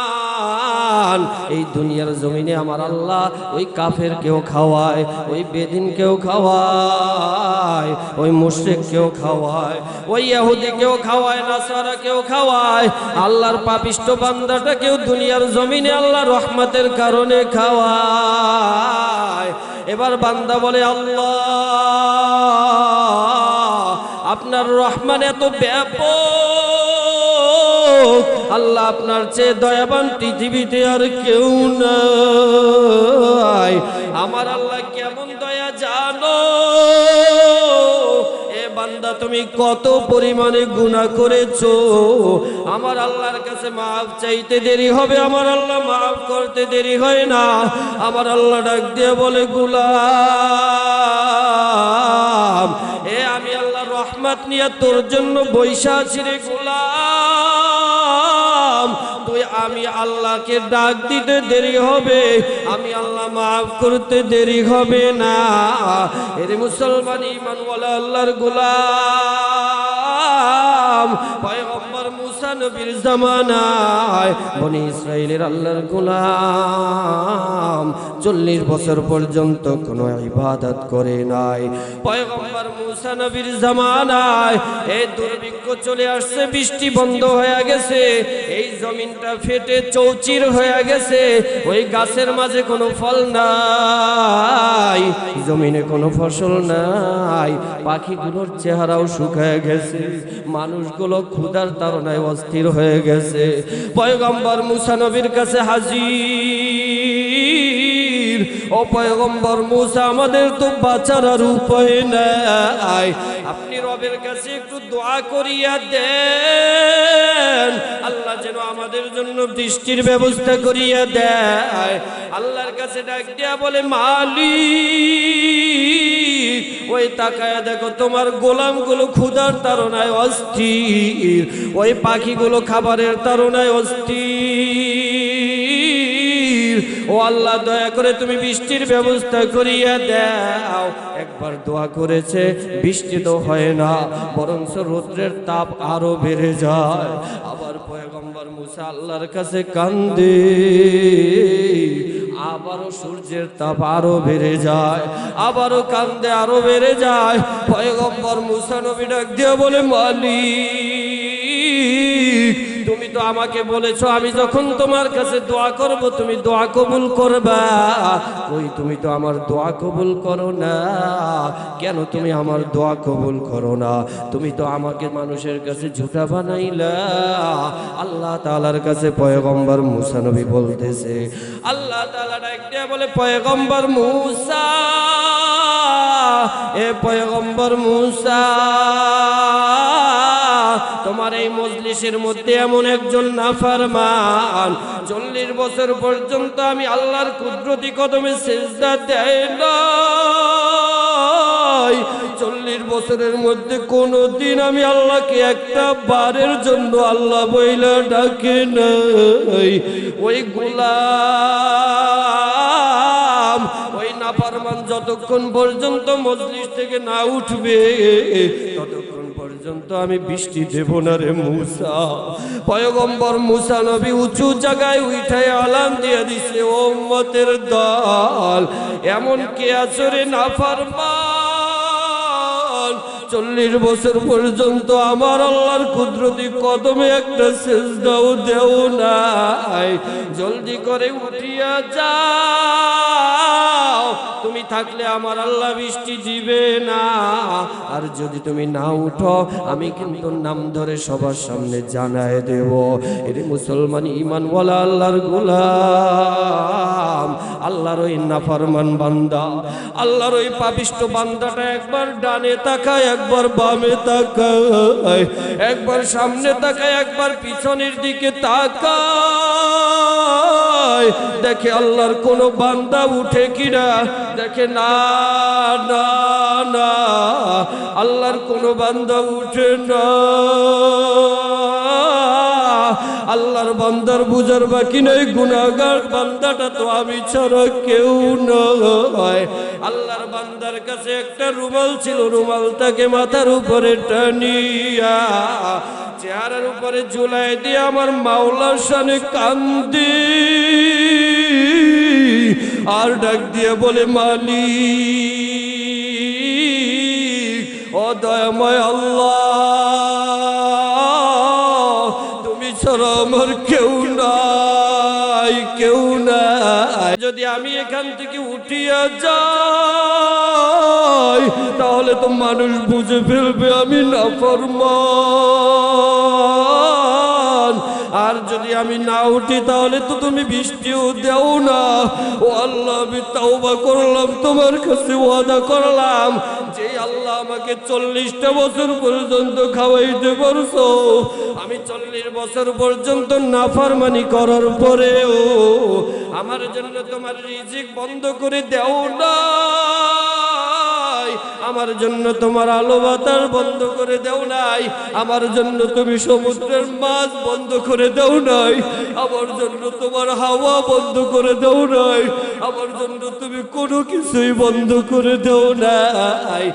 এই দুনিয়ার জমিনে আমার আল্লাহ ওই কাফের কেউ খাওয়ায়, ওই বেদিন কেউ খাওয়ায়, ওই মুশরিক কেউ খাওয়ায়, ওই ইহুদি কেউ খাওয়ায়, নাসারা কেউ খাওয়ায়। আল্লাহর পাপিষ্ট বান্দাটা কেউ দুনিয়ার জমিনে আল্লাহ রহমতের কারণে খাওয়ায়। এবার বান্দা বলে, আল্লাহ আপনার রহমান এত ব্যাপক, আল্লাহ আপনার চেয়ে দয়াবান পৃথিবীতে আর কেউ নাই। আমার আল্লাহ কেমন দয়া জানো? এ বান্দা তুমি কত পরিমাণে গুনাহ করেছো, আমার আল্লাহর কাছে মাফ চাইতে দেরি হবে, আমার আল্লাহ মাফ করতে দেরি হয় না। আমার আল্লাহ ডাক দিয়ে বলে, গোলাম এ আমি আল্লাহ রহমত নিয়ে তোর জন্য বৈশা আছি রে গোলাম, তুই আমি আল্লাহকে ডাক দিতে দেরি হবে, আমি আল্লাহ মাফ করতে দেরি হবে না। এর মুসলমান ঈমানওয়ালা আল্লাহর গোলাম, পয়গম্বর মুসা নবীর জামানায় বনি ইসরাইলের আল্লাহর গোলাম 40 বছর পর্যন্ত কোনো ইবাদত করে নাই। পয়গম্বর মুসা নবীর জামানায় এই দুর্ভিক্ষ এদিকেও চলে আসছে, বৃষ্টি বন্ধ হয়ে গেছে, এই জমিনটা ফেটে চৌচির হয়ে গেছে, ওই গাছের মাঝে কোনো ফল নাই, জমিনে কোনো ফসল নাই, পাখিগুলোর চেহারাও শুকায় গেছে, মানুষগুলো ক্ষুধার তাড়নায় অস্থির হয়ে গেছে। পয়গম্বর মুসা নবীর কাছে হাজির। ও পয়গম্বর মুসা, আমাদের তো বাঁচার আর উপায় নাই, আপনি রবের কাছে একটু দোয়া করিয়া দেন, আল্লাহ যেন আমাদের জন্য বৃষ্টির ব্যবস্থা করিয়া দেয়। আল্লাহর কাছে ডাক দিয়া বলে, মালিক, ওই তাকায়া দেখো তোমার গোলামগুলো ক্ষুধার তাড়নায় অস্থির, ওই পাখিগুলো খাবারের তাড়নায় অস্থির। ও আল্লাহ, দয়া করে তুমি বৃষ্টির ব্যবস্থা করিয়া দাও। একবার দোয়া করেছে, বৃষ্টি তো হয় না, বরঞ্চ রৌদ্রের তাপ আরো বেড়ে যায়। আবার পয়গম্বর মুসা আল্লাহর কাছে কান্দে, আবারও সূর্যের তাপ আরো বেড়ে যায়, আবারও কান্দে, আরো বেড়ে যায়। পয়গম্বর মুসা নবী ডাক দিয়ে বলে, মালিক, তুমি তো আমাকে বলেছো আমি যখন তোমার কাছে দোয়া করব তুমি দোয়া কবুল করবা, ওই তুমি তো আমার দোয়া কবুল করো না, কেন তুমি আমার দোয়া কবুল করো না? তুমি তো আমাকে মানুষের কাছে ঝুটা বানাইলা। আল্লাহ তাআলার কাছে পয়গম্বর মুসা নবী বলতেছে, আল্লাহ তাআলা ডাক দিয়ে বলে, পয়গম্বর মুসা, এ পয়গম্বর মুসা, তোমার এই মজলিসের মধ্যে এমন একজন নাফরমান 40 বছর পর্যন্ত আমি আল্লাহর কুদরতি কদমে সিজদা দেয় নাই, 40 বছরের মধ্যে কোনদিন আমি আল্লাহকে একটা বারের জন্য আল্লাহ বইলা ডাকে নাই। ওই গোলাম, ওই নাফরমান যতক্ষণ পর্যন্ত মজলিস থেকে না উঠবে ততক্ষণ পর্যন্ত আমি বৃষ্টি দেব না রে মুসা। পয়গম্বর মুসা নবী উঁচু জায়গায় উঠায় আলাম দিয়ে দিছে, ও উম্মতের দল, এমন কে আছে রে নাফরমান 40 বছর পর্যন্ত আমার আল্লাহর কুদরতি কদমে একটা সিজদাও দেও নাই, জলদি করে উঠিয়া যাও, তুমি থাকলে আমার আল্লাহ বৃষ্টি দিবে না, আর যদি তুমি না উঠো আমি কিন্তু নাম ধরে সবার সামনে জানায় দেব। এরে মুসলমান ঈমানওয়ালা আল্লাহর গোলাম, আল্লাহর ওই নাফরমান বান্দা, আল্লাহর ওই পাপিষ্ট বান্দাটা একবার ডানে তাকায়, একবার বামে তাকায়, একবার সামনে তাকায়, একবার পিছনের দিকে তাকায়, দেখে আল্লাহর কোন বান্দা উঠে কিনা, দেখে না না না, আল্লাহর কোন বান্দা উঠে না। আল্লাহর বান্দার বুঝার বাকি নাই, গুনাহগার বান্দাটা তো আমি ছাড়া কেউ নয়। আল্লাহর বান্দার কাছে একটা রুমাল ছিল, রুমালটাকে মাথার উপরে টানিয়া চেহারার উপরে ঝুলাই দিয়ে আমার মাওলার শানে কান্দি আর ডাক দিয়ে বলে, মালিক, ও দয়াময় আল্লাহ, তুমি ছাড়া আমার কেউ নাই, কেউ নাই। যদি আমি এখান থেকে উঠিয়া যাই তাহলে তো মানুষ বুঝে ফেলবে আমি নাফরমান, আর যদি আমি না উঠি তাহলে তো তুমি বৃষ্টিও দেও না। ও আল্লাহ, আমি তাওবা করলাম, তোমার কাছে ওয়াদা করলাম, যে আল্লাহ আমাকে 40টা বছর পর্যন্ত খাওয়াইতে পারছো, আমি 40 বছর পর্যন্ত নাফরমানি করার পরেও আমার জন্য তোমার রিজিক বন্ধ করে দেও না, আমার জন্য তোমার আলো বাতাস বন্ধ করে দেও নাই, আমার জন্য তুমি সমুদ্রের মাছ বন্ধ করে দেও নাই, আমার জন্য তোমার হাওয়া বন্ধ করে দেও নাই, আমার জন্য তুমি কোনো কিছুই বন্ধ করে দেও নাই।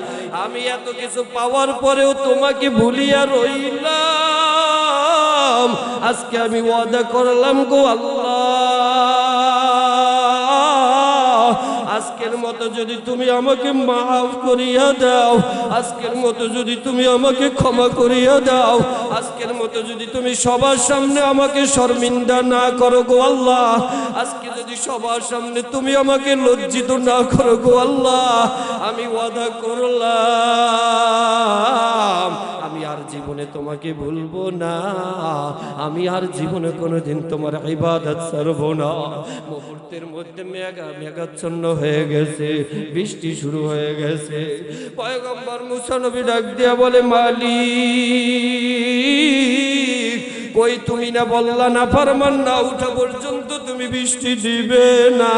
আমি এত কিছু পাওয়ার পরেও তোমাকে ভুলিয়া রইলাম, আজকে আমি ওয়াদা করলাম গো আল্লাহ, আজকে আজকের মতো যদি তুমি আমাকে মাফ করিয়া দাও, আজকের মতো যদি তুমি আমাকে ক্ষমা করিয়া দাও, আজকের মতো যদি তুমি সবার সামনে আমাকে শর্মিন্দা না করো গো আল্লাহ, আজকে যদি সবার সামনে তুমি আমাকে লজ্জিত না করো গো আল্লাহ, আমি ওয়াদা করলাম আমি আর জীবনে তোমাকে ভুলবো না, আমি আর জীবনে কোনোদিন তোমার ইবাদত ছাড়ব না। মুহূর্তের মধ্যে মেঘাচ্ছন্ন হয়ে গেছে, বৃষ্টি শুরু হয়ে গেছে। পয়গম্বর মুসা নবী ডাক দিয়া বলে, মালিক কই তুমি না বললা না ফরমান না উঠা পর্যন্ত তুমি বৃষ্টি দিবে না।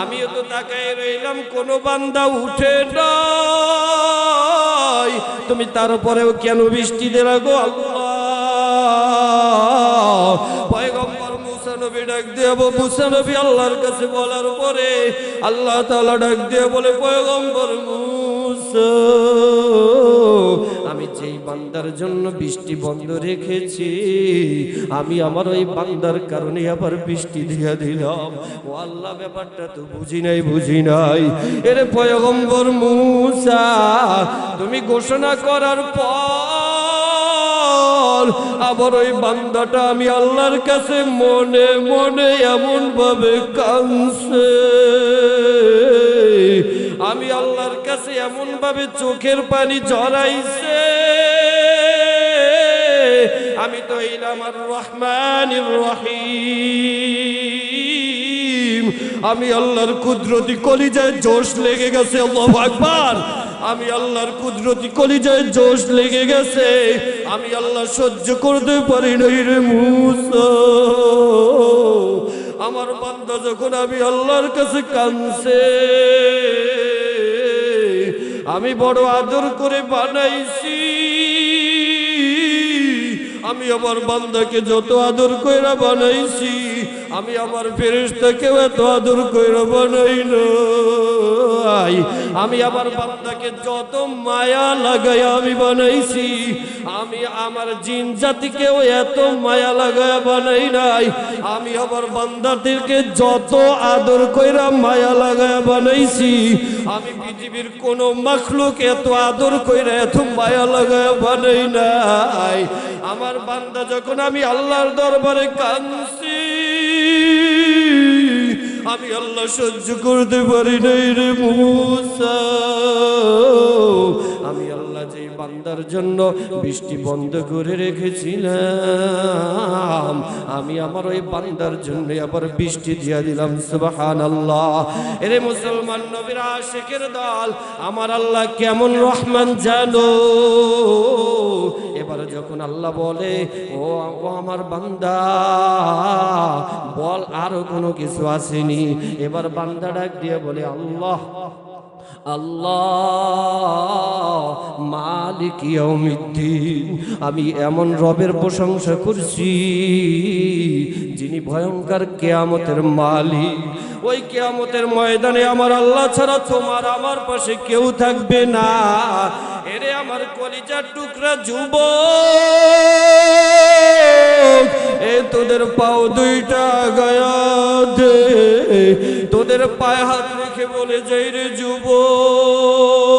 আমিও তো তাকায় রইলাম, কোনো বান্দা উঠে নাই, তুমি তারপরেও কেন বৃষ্টি দিলা গো আল্লাহ? পয়গম্বর মুসা নবী ডাক দিয়ে মুসা নবী আল্লাহর কাছে বলার পরে আল্লাহ তাআলা ডাক দিয়ে বলে, পয়গম্বর মুসা আমি যেই বান্দার জন্য বৃষ্টি বন্ধ রেখেছি, আমি আমার ওই বান্দার কারণে আবার বৃষ্টি দিয়ে দিলাম। ও আল্লাহ, ব্যাপারটা তো বুঝি নাই। এরে পয়গম্বর মুসা, তুমি ঘোষণা করার পর আবার ওই বান্দাটা আমি আল্লাহর কাছে মনে মনে এমন ভাবে কাঁদছে, আমি আল্লাহর কাছে এমন ভাবে চোখের পানি ঝরাইছে, আমি তো হইলাম আর রহমানির রহিম, আমি আল্লাহর কুদরতি কলিজায় জোশ লেগে গেছে। আল্লাহু আকবার। আমি আল্লাহর কুদরতি কলিজায় জোশ লেগে গেছে, আমি আল্লাহ সহ্য করতে পারি নাই রে মুসা। আমার বান্দা যখন আমি আল্লাহর কাছে কাঁদছে, আমি বড় আদর করে বানাইছি, আমি আমার বান্দাকে যত আদর কইরা বানাইছি, আমি আমার ফেরেশতাকেও এত আদর কইরা বানাই নাই। আমি আমার বান্দাকে যত মায়া লাগায়া আমি বানাইছি, আমি আমার জিন জাতিকেও এত মায়া লাগায়া বানাই নাই। আমি আমার বান্দাদেরকে যত আদর কইরা মায়া লাগায়া বানাইছি, আমি পৃথিবীর কোন মাখলুক এত আদর কইরা এত মায়া লাগায়া বানাই নাই। আমার বান্দা যখন আমি আল্লাহর দরবারে কাঁদছি, আমি আল্লাহ সহ্য করতে পারি নাই রে মুসা। আমি আল্লাহ যে বান্দার জন্য বৃষ্টি বন্ধ করে রেখেছিলাম, আমি আমার ওই বান্দার জন্য আবার বৃষ্টি দিয়া দিলাম। সুবহানাল্লাহ। এরে মুসলমান নবীর আশিকের দল, আমার আল্লাহ কেমন রহমান জানো। এবার যখন আল্লাহ বলে, ও আমার বান্দা বল আরো কোনো কিছু আসেনি, এবার বান্দা ডাক দিয়ে বলে, আল্লাহ আল্লাহ মালিক ইয়াউমিদ্দিন, আমি এমন রবের প্রশংসা করছি যিনি ভয়ঙ্কর কিয়ামতের মালিক। ওই কিয়ামতের ময়দানে আমার আল্লাহ ছাড়া তোমার আমার পাশে কেউ থাকবে না। এরে আমার কলিজার টুকরা যুবক, এ তোদের পাও দুইটা গায়া দে, তোদের পায়ে হাত রেখে বলে যাই রে যুবক,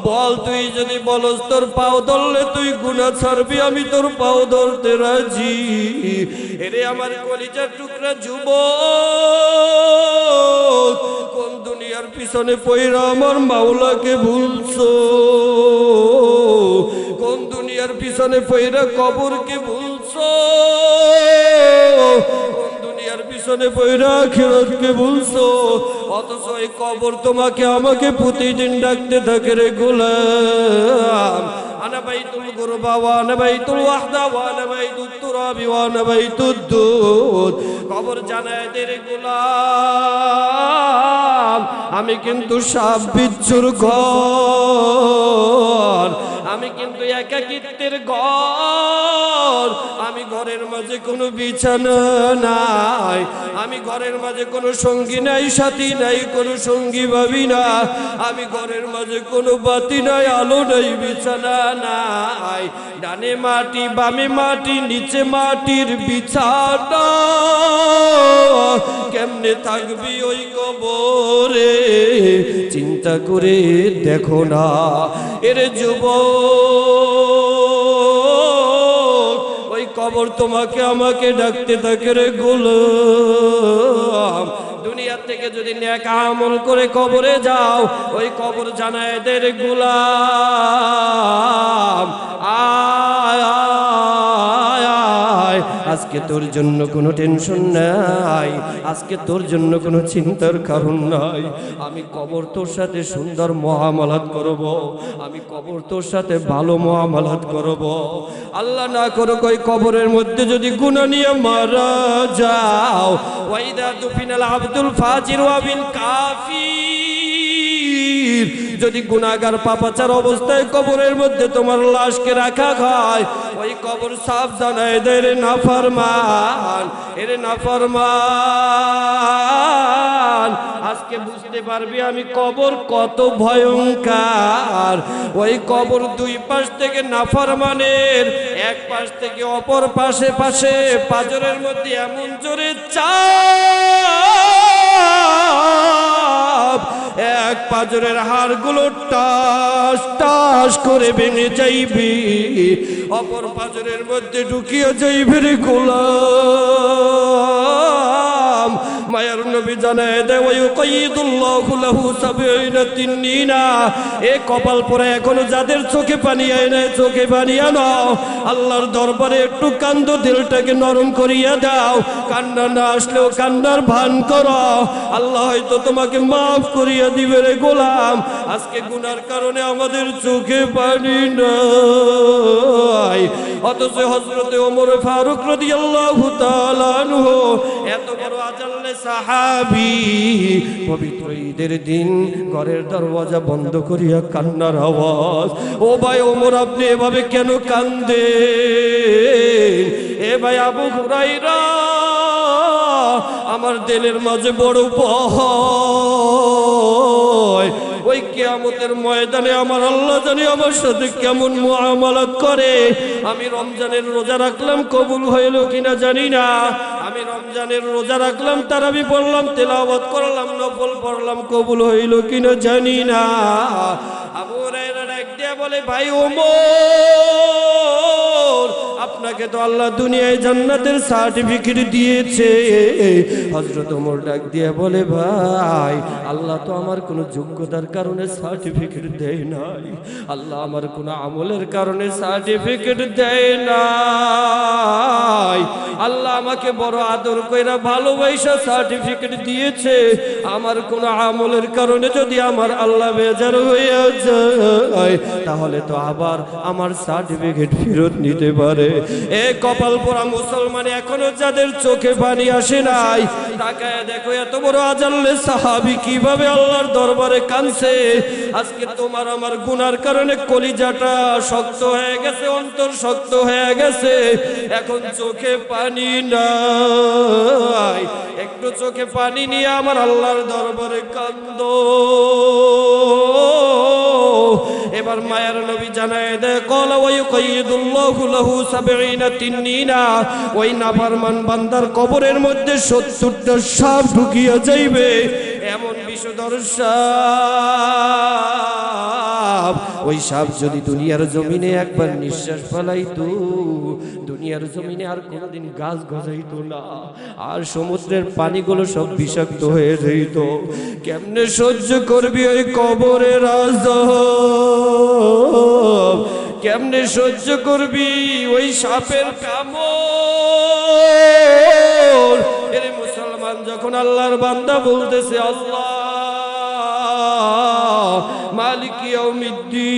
বল তুই যদি বলস তোর পাও ধরলে তুই গুনাহ ছাড়বি, আমি তোর পাও ধরতে রাজি। এরে আমার কলিজার টুকরা যুবক, কোন দুনিয়ার পিছনে পয়রা আমার মাওলাকে ভুলছো? কোন দুনিয়ার পিছনে পয়রা কবরকে ভুলছো? কোন দুনিয়ার পিছনে পয়রা আখিরাতকে ভুলছো? অথচ এই কবর তোমাকে আমাকে প্রতিদিন ডাকতে থাকে রে গোলাম। আনা বাইতুল গুরবা ওয়া আনা বাইতুল ওয়াহদা ওয়া আনা বাইতুত তুরাবি ওয়া আনা বাইতুদ দুদ। কবর জানায় দে রে গোলাম, আমি কিন্তু সাপ বিচ্ছুর ঘর, আমি কিন্তু একাকিত্বের ঘর, আমি ঘরের মাঝে কোনো বিছানা নাই, আমি ঘরের মাঝে কোনো সঙ্গী নাই, সাথী নাই, কোনো সঙ্গী ভাবি না, আমি ঘরের মাঝে কোনো বাতি নাই, আলো নাই, বিছানা নাই, ডানে মাটি বামে মাটি নিচে মাটির বিছানা, কেমনে থাকবি ওই কবরে চিন্তা করে দেখো না। এর যুবক, ওই কবর তোমাকে আমাকে ডাকতে থাকে রে গোলাম। দুনিয়া থেকে যদি নেক আমল করে কবরে যাও, ওই কবর জানায় দে রে গোলাম আয় আয় আয়, আজকে তোর জন্য কোনো টেনশন নাই, আজকে তোর জন্য কোনো চিন্তার কারণ নাই। আমি কবর তোর সাথে সুন্দর মুআমালাত করব, আমি কবর তোর সাথে ভালো মুআমালাত করব। আল্লাহ না করুক ওই কবরের মধ্যে যদি গুনাহ নিয়ে মারা যাও, ওয়াইদা দুফিনাল আব্দুল ফাজির ওয়া বিল কাফির, যদি গুনাহগার পাপাচার অবস্থায় কবরের মধ্যে তোমার লাশকে রাখা হয়, ওই কবর সাফ জানায় দেয় রে নাফরমান, এরে নাফরমান, আজকে বুঝতে পারবি আমি কবর কত ভয়ঙ্কর। ওই কবর দুই পাশ থেকে নাফরমানের, এক পাশ থেকে অপর পাশে পাশে পাজরের মধ্যে এমন জোরে চাপ, এক পাজরের হাড়গুলো টাস টাস করে ভেঙে যাইবি, অপর পাজরের মধ্যে ঢুকিয়ে যাইবে রে গোলাম। মায়ার নবী জানায় দেয় ওয়ায়ুকাইয়িদুল্লাহু লাহু সাবঈনা তিন্নিনা, এ কপাল পরে এখনো যাদের চোখে পানি আয় না, চোখে পানি আনো, আল্লাহর দরবারে একটু কান্দো, দিলটাকে নরম করিয়া দাও, কান্না না আসলেও কান্নার ভান করো, আল্লাহ হয়তো তোমাকে মাফ করিয়া দিবে রে গোলাম। আজকে গুনার কারণে আমাদের চোখে পানি নাই, অথচ হযরতে ওমর ফারুক রাদিয়াল্লাহু তাআলা আনহু এত বড় আজাল্লে সাহাবী, পবিত্র ঈদের দিন ঘরের দরওয়াজা বন্ধ করিয়া কান্নার আওয়াজ। ও ভাই ওমর, আপনি এভাবে কেন কান্দেন? এ ভাই আবু হুরায়রা, আমার দিলের মাঝে বড় ভয়, ওই কিয়ামতের ময়দানে আমার আল্লাহ জানি আমার সাথে কেমন মুআমালাত করে। আমি রমজানের রোজা রাখলাম, কবুল হইল কিনা জানি না, আমি রমজানের রোজা রাখলাম, তারাবি পড়লাম, তেলাওয়াত করলাম, নফল পড়লাম, কবুল হইল কিনা জানি না। আবু হুরায়রা ডাক দিয়া বলে, ভাই ওমর, আপনাকে তো আল্লাহ দুনিয়ায় জান্নাতের সার্টিফিকেট দিয়েছে। হযরত ওমর ডাক দিয়া বলে, ভাই আল্লাহ তো আমার কোনো যোগ্যতার কারণে সার্টিফিকেট দেয় নাই, আল্লাহ আমার কোনো আমলের কারণে সার্টিফিকেট দেয় নাই, আল্লাহ আমাকে বড় আদর কইরা ভালোবাসা সার্টিফিকেট দিয়েছে। আমার কোনো আমলের কারণে যদি আমার আল্লাহ বেজার হইয়া যায়, তাহলে তো আবার আমার সার্টিফিকেট ফেরত নিতে পারে। এ কপাল পোড়া মুসলমান, এখনো যাদের চোখে পানি আসে নাই, তাকায় দেখো এত বড় আজাল্লে সাহাবী কিভাবে আল্লাহর দরবারে কাঁদছে। আজকে তোমার আমার গুনার কারণে কলিজাটা শক্ত হয়ে গেছে, অন্তর শক্ত হয়ে গেছে, এখন চোখে পানি নাই, একটু চোখে পানি নিয়ে আমার আল্লাহর দরবারে কান্দো। এবার মায়ার নবী জানায় দেয়, ক্বালা ওয়ায়ুকাইয়িদুল্লাহু লাহু সাবঈনা তিন্নিনা, ওই নাফরমান বান্দার কবরের মধ্যে 70টা সাপ ঢুকিয়া যাইবে, এমন বিষধর সাপ। ওই সাপ যদি দুনিয়ার জমিনে একবার নিঃশ্বাস ফেলাইতো, দুনিয়ার জমিনে আর কোনোদিন গাছ গজাইতো না, আর সমুদ্রের পানিগুলো সব বিষাক্ত হয়ে যেত। কেমনে সহ্য করবি ওই কবরের আযাব? কেমনে সহ্য করবি ওই সাপের কামড়? এরে মুসলমান, যখন আল্লাহর বান্দা বলতেছে আল্লাহ মালিক ইয়াউমিদ্দিন,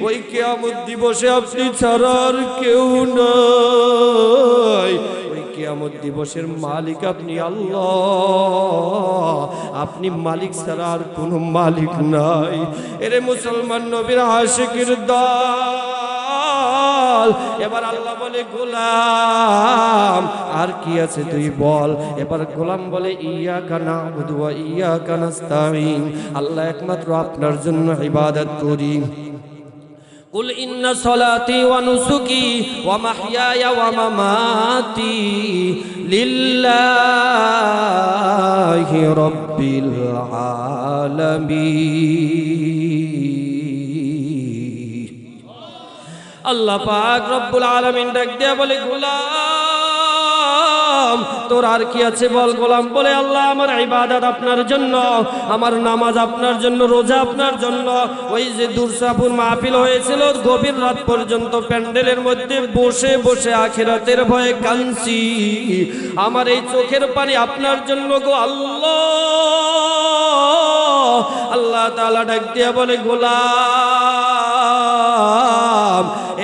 ওই কিয়ামত দিবসে আপনি ছাড়া আর কেউ নাই, ওই কিয়ামত দিবসের মালিক আপনি আল্লাহ, আপনি মালিক ছাড়া আর কোনো মালিক নাই। এরে মুসলমান নবীর আশিকের দল, এবার আল্লাহ বলে গোলাম আর কি আছে তুই বল। এবার গোলাম বলে ইয়াকা না'বুদু ওয়া ইয়াকা নাস্তাঈন, আল্লাহ একমাত্র আপনার জন্য ইবাদত করি। কুল ইন্না সলাতি ওয়া নুসুকি ওয়া মাহইয়ায়া ওয়া মামাতি লিল্লাহি রাব্বিল আলামিন। আল্লাহ পাক রব্বুল আলামিন ডাক দিয়া বলে গোলাম তোর আর কি আছে বল। গোলাম বলে আল্লাহ আমার ইবাদত আপনার জন্য, আমার নামাজ আপনার জন্য, রোজা আপনার জন্য। ওই যে দুরসাপুর মাহফিল হয়েছিল গভীর রাত পর্যন্ত প্যান্ডেলের মধ্যে বসে বসে আখিরাতের ভয়ে কাঁদছি, আমার এই চোখের পানি আপনার জন্য গো আল্লাহ। আল্লাহ তাআলা ডাক দিয়া বলে গোলাম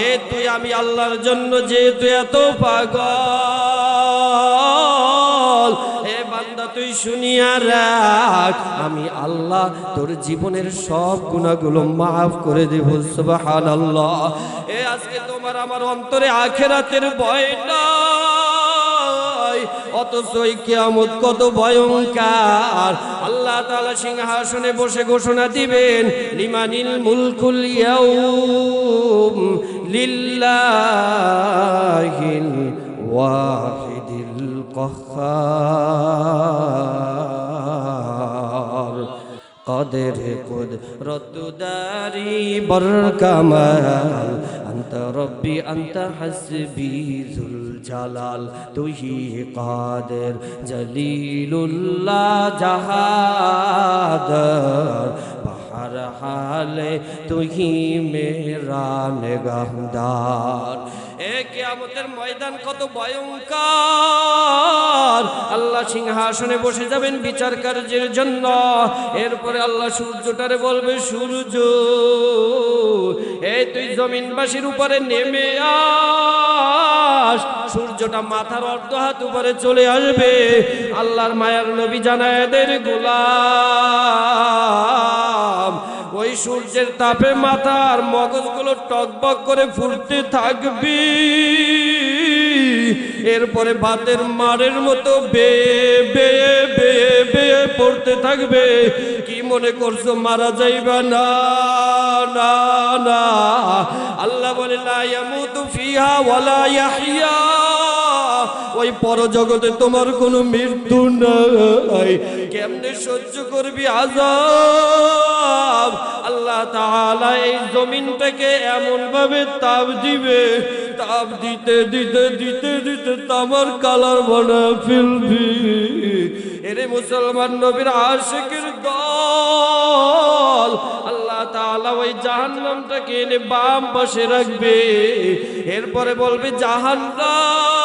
এ তুই আমি আল্লাহর জন্য যেহেতু এত পাগল, এ বান্দা তুই শুনিয়া রাখ আমি আল্লাহ তোর জীবনের সব গুনাহগুলো মাফ করে দেব। সুবহানাল্লাহ। এ আজকে তোমার আমার অন্তরে আখিরাতের ভয় নাই, অথচ এই কিয়ামত কত ভয়ঙ্কর। আল্লাহ তাআলা সিংহাসনে বসে ঘোষণা দিবেন লিমানিল মুলকুল ইয়াউম লিল্লাহিল ওয়াহিদিল কাহ্হার কাদের কুদরত দারি বরকামাল আনতা রব্বি আনতা হাসবি যুল জালাল তুহি কাদের জলিলুল্লাহ জাহাদার বাহার হালে তুহি মেরা নিগাহদার। এ কিয়ামতের ময়দান কত ভয়ঙ্কর। আল্লাহ সিংহাসনে বসে যাবেন বিচার কার্যের জন্য। এরপরে আল্লাহ সূর্যটারে বলবে সূর্য এই তুই জমিনবাসীর উপরে নেমে আস। সূর্যটা মাথার অর্ধ হাত উপরে চলে আসবে। আল্লাহর মায়ার নবী জানায় দেন গোলাম ওই সূর্যের তাপে মাথার মগজগুলো টকবক করে ফুটতে থাকবে, এরপরে ভাতের মারের মতো বেয়ে বেয়ে বেয়ে বেয়ে পড়তে থাকবে। কি মনে করছো মারা যাইবা? না না না, আল্লাহ বলে লা ইয়ামুতু ফিহা ওয়ালা ইয়াহইয়া, ওই পরজগতে তোমার কোনো মৃত্যু নাই। কেমনে সহ্য করবি আযাব? আল্লাহ তাআলা এই জমিনটাকে এমন ভাবে তাপ দিবে, তাপ দিতে দিতে দিতে দিতে তামার কালার বানা ফেলবি। এরে মুসলমান নবীর আশিকের দল, আল্লাহ তাআলা ওই জাহান্নামটাকে এনে বাম পাশে রাখবে। এরপরে বলবে জাহান্নাম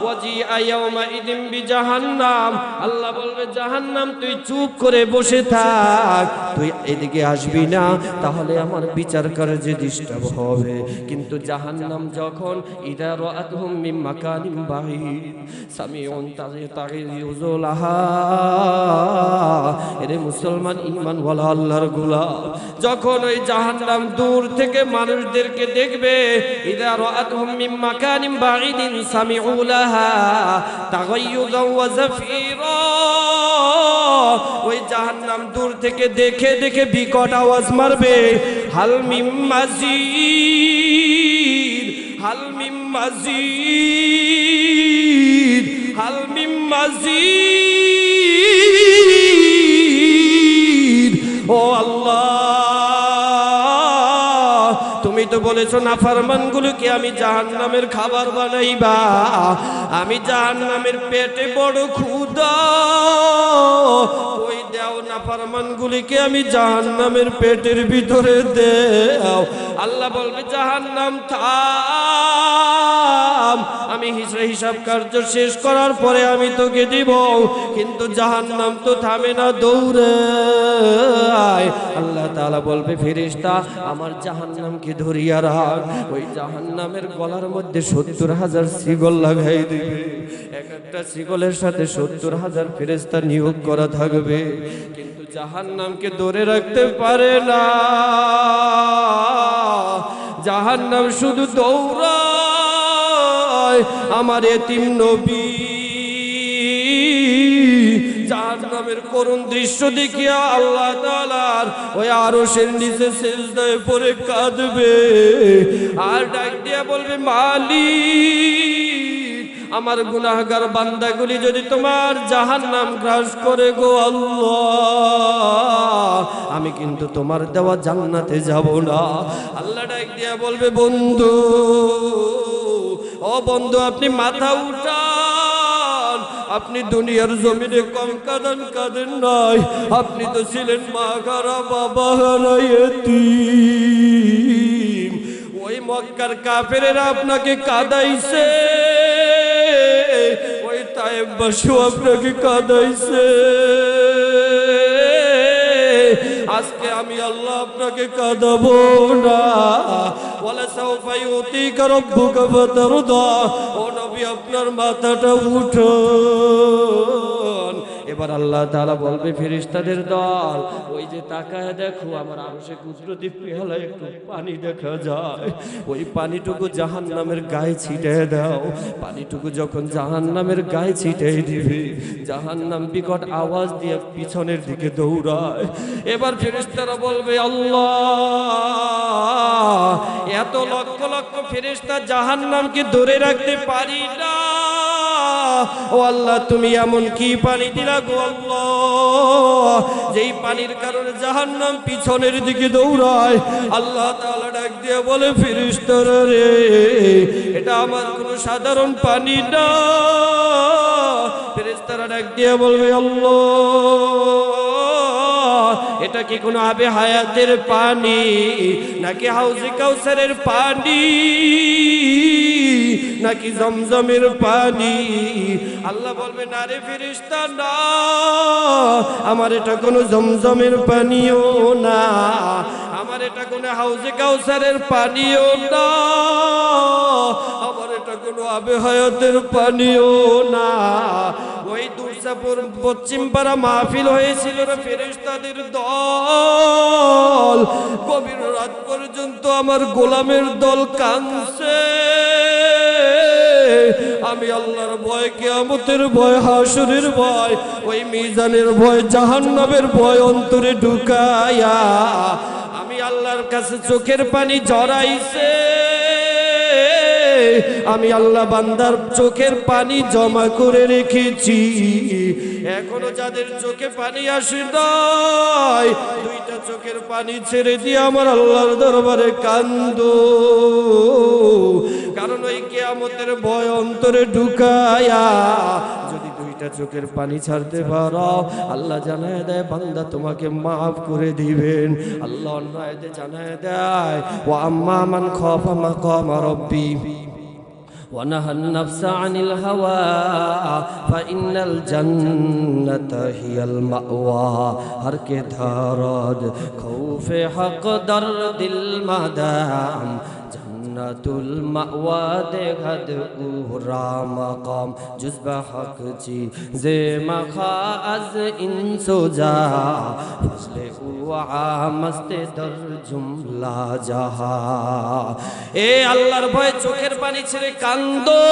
ওয়াজিআ ইয়াওমা ইদিন বিজাহান্নাম, আল্লাহ বলবে জাহান্নাম তুই চুপ করে বসে থাক, তুই এদিকে আসবি না, তাহলে আমার বিচার কার্যে ডিস্টার্ব হবে। কিন্তু জাহান্নাম যখন ইদা রাআতহুম মিন মাকানিন বাঈদ সামিউন তাগিয়ুজুলাহা, এরে মুসলমান ঈমান ওয়ালা আল্লাহর গোলাম, যখন ওই জাহান্নাম দূর থেকে মানুষদেরকে দেখবে, ইদা রাআতহুম মিন মাকানিন বাঈদিন সামিউ লাহা তাগায়্যুযান ওয়া যাফীরা, ওই জাহান্নাম দূর থেকে দেখে দেখে বিকট আওয়াজ মারবে, হাল মিম মাজিদ হাল মিম মাজিদ হাল মিম মাজিদ। ও আল্লাহ, তুমি তো বলেছো নাফরমানগুলোকে আমি জাহান্নামের খাবার বানাইবা। আমি জাহান্নামের পেটে বড় ক্ষুধা, ওই দাও না নাফরমানগুলিকে আমি জাহান্নামের পেটের ভিতরে দেও। আল্লাহ বলবে জাহান্নাম থাম, আমি হিসাব কার্য শেষ করার পরে আমি তোকে দিব। কিন্তু জাহান্নাম তো থামে না, দৌড়ে আল্লাহ তাআলা বলবে ফেরেশতা আমার জাহান্নামকে ধরিয়া রাখ। ওই জাহান্নামের গলার মধ্যে 70,000 শিকল লাগাই দিবে। এক একটা শিকলের সাথে 70,000 ফেরেশতা নিয়োগ করা থাকবে, কিন্তু জাহান্নামকে ধরে রাখতে পারে না। জাহান্নাম শুধু দৌড়ায়। আমার এতিম নবী জাহান্নামের করুণ দৃশ্য দেখিয়া আল্লাহ তাআলার ওই আরশের নিচে সিজদায় পড়ে কাঁদবে আর ডাক দিয়া বলবে মালিক, আমার গুনাহগার বান্দাগুলি যদি তোমার জাহান্নাম গ্রাস করে গো আল্লাহ, আমি কিন্তু তোমার দেওয়া জান্নাতে যাব না। আল্লাহ ডাক দিয়া বলবে বন্ধু, ও বন্ধু আপনি মাথা উঠান, আপনি দুনিয়ার জমিনে কম কাঁদেন নাই। আপনি তো ছিলেন মা হারা বাবা হারা ইতিম। ওই মক্কার কাফেরেরা আপনাকে কাঁদাইছে, ওই তায়েববাসীও আপনাকে কাঁদাইছে। আজকে আমি আল্লাহ আপনাকে কাঁদাবো না। ওয়ালা সাউফা ইউতিকা রাব্বুকা ফাতারদা। ও নবী আপনার মাথাটা উঠান। এবার আল্লাহ তাআলা বলবে ফেরেশতাদের দল, ওই যে তাকায় দেখো আমার আরশে কুদরতি পেয়ালায় একটু পানি দেখা যায়, ওই পানিটুকু জাহান্নামের গায়ে ছিটিয়ে দাও। পানিটুকু যখন জাহান্নামের গায়ে ছিটিয়ে দিবে, জাহান্নাম বিকট আওয়াজ দিয়ে পিছনের দিকে দৌড়ায়। এবার ফেরেশতারা বলবে আল্লাহ, এত লক্ষ লক্ষ ফেরেশতা জাহান্নামকে ধরে রাখতে পারি না। ও আল্লাহ তুমি এমন কি পানি দিলা গো আল্লাহ, যেই পানির কারণে জাহান্নাম পিছনের দিকে দৌড়ায়। আল্লাহ তাআলা ডাক দিয়ে বলে ফেরেশতারা রে, এটা আমার কোনো সাধারণ পানি না। ফেরেশতারা ডাক দিয়ে বলবে আল্লাহ, এটা কি কোনো আবে হায়াতের পানি নাকি হাউজে কাউসারের পানি নাকি জমজমের পানি? আল্লাহ বলবে না রে ফেরেশতা না, আমার এটা কোনো জমজমের পানিও না, আমার এটা কোনো হাউজে কাউসারের পানিও না, আমার এটা কোনো আবে হায়াতের পানিও না। ওই দুর্সাপুর পশ্চিম পাড়া মাহফিল হয়েছিল রে ফেরেশতাদের দল, গভীর রাত পর্যন্ত আমার গোলামের দল কাঁদছে। আমি আল্লাহর ভয়, কিয়ামতের ভয়, হাসরের ভয়, ওই মিজানের ভয়, জাহান্নামের ভয় অন্তরে ঢুকায়া আমি আল্লাহর কাছে চোখের পানি ঝরাইছে। আমি আল্লাহ বান্দার চোখের পানি জমা করে রেখেছি। এখনো যাদের চোখে পানি আসে নাই, দুইটা চোখের পানি ছেড়ে দিয়ে আমার আল্লাহর দরবারে কান্দো, কারণ ওই কিয়ামতের ভয় অন্তরে ঢুকায়া যদি দুইটা চোখের পানি ছাড়তে পারো, আল্লাহ জানায় দেয় বান্দা তোমাকে মাফ করে দিবেন। আল্লাহ অন্যায়তে জানায় দেয় ওয়া আম্মা মান খাফা মাকাম রাব্বি ونهى النفس عن الهوى فإن الجنة هي المأوى हर के धारद खौफ हक दर्द मदाम जन्नतुल मावा देखद उहरा मकाम जुज़्ब हक जी जे मखा अज इंसोजा फजले उआ मस्ते दर जुमला जहा। ए আল্লাহর ভয়ে চোখের পানি ছেড়ে কান্দো,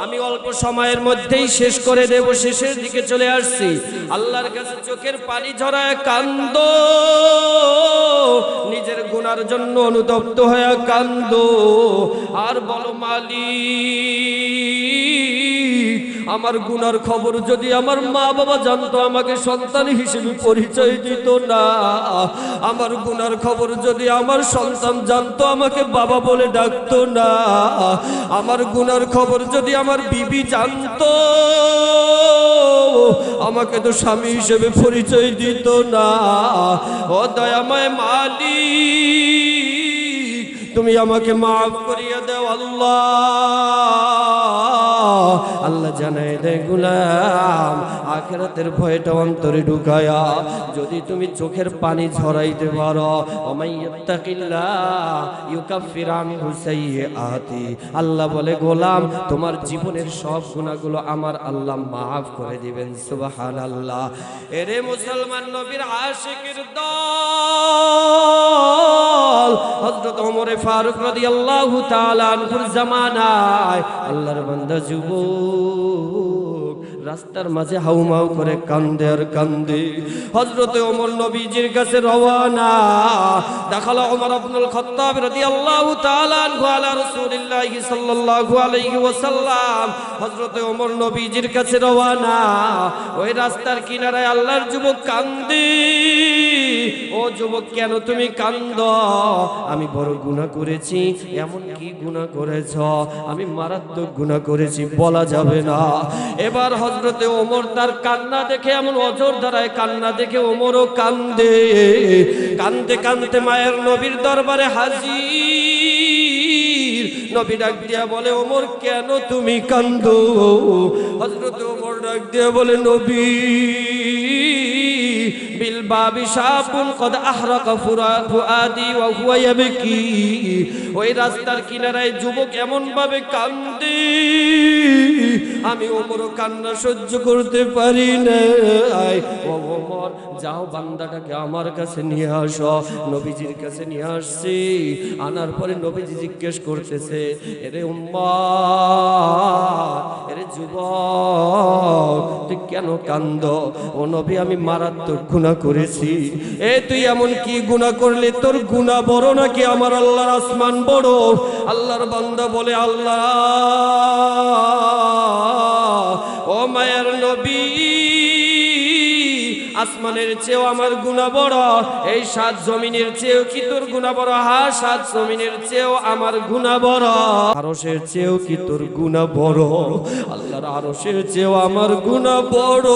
আমি অল্প সময়ের মধ্যেই শেষ করে দেব, শেষের দিকে চলে আসছি। আল্লাহর কাছে চোখের পানি ঝরায় কান্দো, নিজের গুনার জন্য অনুতপ্ত হয়ে কান্দো আর বলো মালিক, আমার গুনার খবর যদি আমার মা বাবা জানতো আমাকে সন্তান হিসেবে পরিচয় দিত না, আমার গুনার খবর যদি আমার সন্তান জানতো আমাকে বাবা বলে ডাকতো না, আমার গুনার খবর যদি আমার বিবি জানতো আমাকে তো স্বামী হিসেবে পরিচয় দিত না। ও দয়াময় মালিক, তুমি আমাকে মাফ করিয়া দাও আল্লাহ। আল্লাহ জানাই দে গোলাম, আখিরাতের ভয়টা অন্তরে ঢুকায়া যদি তুমি চোখের পানি ঝরাইতে পারো, ওমাইয়াত্তাকিল্লাহ ইউকাফির আনহু সাইয়্যাতি, আল্লাহ বলে গোলাম তোমার জীবনের সব গুনাহগুলো আমার আল্লাহ মাফ করে দিবেন। সুবহানাল্লাহ। এরে মুসলমান নবীর আশিকের দল হযরত ওমর ফারুক রাদিয়াল্লাহু তাআলা আনহুর জামানায় আল্লাহর বান্দা যুবক রাস্তার মাঝে হাউমাউ করে কান্দে আর কান্দে। হযরত ওমর নবীজির কাছে রওয়ানা। দাখালা ওমর ইবনুল খাত্তাব রাদিয়াল্লাহু তাআলা আনহু আলা রাসূলিল্লাহি সাল্লাল্লাহু আলাইহি ওয়াসাল্লাম। হযরত ওমর নবীজির কাছে রওয়ানা। ওই রাস্তার কিনারায় আল্লাহর যুবক কান্দে। ও যুবক, কেন তুমি কান্দো? আমি বড় গুনাহ করেছি। এমন কি গুনাহ করেছ? আমি মারাত্মক গুনাহ করেছি, বলা যাবে না। এবার হযরতে ওমর তার কান্না দেখে, এমন অজর দ্বারায় কান্না দেখে ওমরও কান্দে। কান্দতে কান্দতে মায়ের নবীর দরবারে হাজির। নবী ডাক দিয়া বলে, ওমর কেন তুমি কান্দো? হযরতে ওমর ডাক দিয়া বলে, নবী বিল বাবি শাবুন কদ আহরাকা ফুআদি ওয়া হুয়া ইয়াবকি। ওই রাস্তার কিনারায় যুবক এমন ভাবে কান্দে, আমি ওমর কান্না সহ্য করতে পারি না। ও ওমর, যাও বান্দাটাকে আমার কাছে নিয়ে আসো। নবীজির কাছে নিয়ে আসছি। আনার পরে নবীজি জিজ্ঞেস করতেছে, এরে উম্মাত, এরে যুবক, তুই কেন কান্দো? ও নবী, আমি মারাত্মক গুনাহ করেছি। এ তুই এমন কি গুনাহ করলি? তোর গুনাহ বড় নাকি আমার আল্লাহর আসমান বড়? আল্লাহর বান্দা বলে, আল্লাহ, ও মায়ের নবী, আসমানের চেয়েও আমার গুনাহ বড়। এই 7 জমিনের চেয়েও কি তোর গুনাহ বড়? হ্যাঁ, 7 জমিনের চেয়েও আমার গুনাহ বড়। আরশের চেয়েও কি তোর গুনাহ বড়? আল্লাহর আরশের চেয়েও আমার গুনাহ বড়।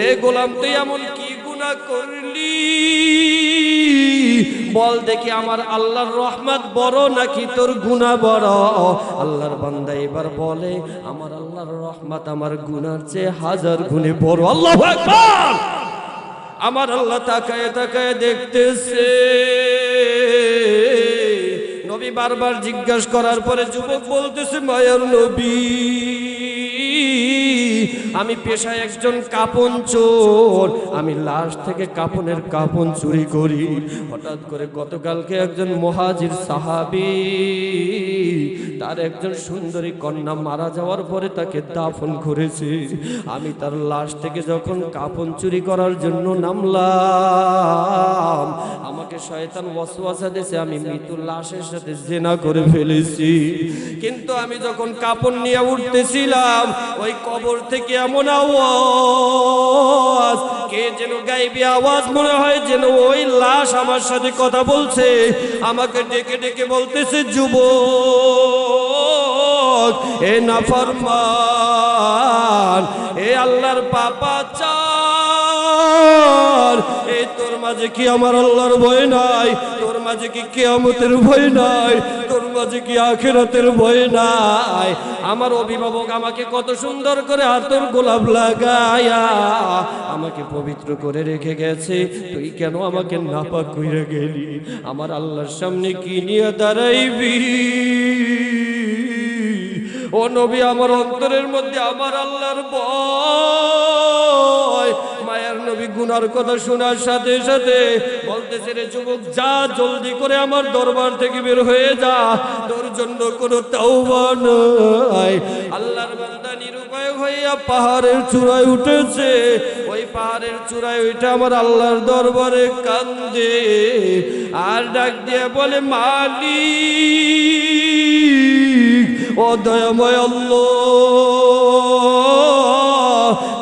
এ গোলাম, তুই এমন কি গুনাহ করলি? বল দেখি, আমার আল্লাহর রহমত বড় নাকি তোর গুনাহ বড়? আল্লাহর বান্দা এবার বলে, আমার আল্লাহর রহমত আমার গুনার চেয়ে 1000 গুণে বড়। আল্লাহু আকবার। আমার আল্লাহ তাকায় তাকায় দেখতেছে। নবী বারবার জিজ্ঞাসা করার পরে যুবক বলতেছে, মায়ার নবী, আমি পেশায় একজন কাপন চোর। আমি লাশ থেকে কাপনের কাপন চুরি করি। হঠাৎ করে গতকালকে একজন মুহাজির সাহাবী, তার একজন সুন্দরী কন্যা মারা যাওয়ার পরে তাকে দাফন করেছে। আমি তার লাশ থেকে যখন কাপন চুরি করার জন্য নামলাম, আমাকে শয়তান ওয়াসওয়াসা দিয়েছে আমি মৃত্যু লাশের সাথে জিনা করে ফেলেছি। কিন্তু আমি যখন কাপন নিয়ে উঠতেছিলাম, ওই কবর থেকে এমন আওয়াজ, কে যেন গায়েবী আওয়াজ, মনে হয় যেন ওই লাশ আমার সাথে কথা বলছে। আমাকে ডেকে ডেকে বলতেছে, যুবক, এ নাফরমান, এ আল্লাহর পাপাচার, এই তোর মাঝে কি আমার আল্লাহর ভয় নাই? তোর মাঝে কি কিয়ামতের ভয় নাই? তোর মাঝে কি আখিরাতের ভয় নাই? আমার অভিভাবক আমাকে কত সুন্দর করে হাতের গোলাপ লাগায়া আমাকে পবিত্র করে রেখে গেছে, তুই কেন আমাকে নাপাক কইরা গেলি? আমার আল্লাহর সামনে কি নিয়ে দাঁড়াইবি? ও নবী, আমার অন্তরের মধ্যে আমার আল্লাহর ভয়। মায়ের নবী গুনার কথা শোনার সাথে সাথে বলতেছে, রে যুবক, যা জলদি করে আমার দরবার থেকে বের হয়ে যা, তোর জন্য কোনো তাওবা নাই। আল্লাহর বান্দা নিরুপায় হইয়া পাহাড়ের চূড়ায় উঠেছে। ওই পাহাড়ের চূড়ায় ওইটা আমার আল্লাহর দরবারে কান্দে আর ডাক দিয়ে বলে, মালিক, ও দয়াময় আল্লাহ,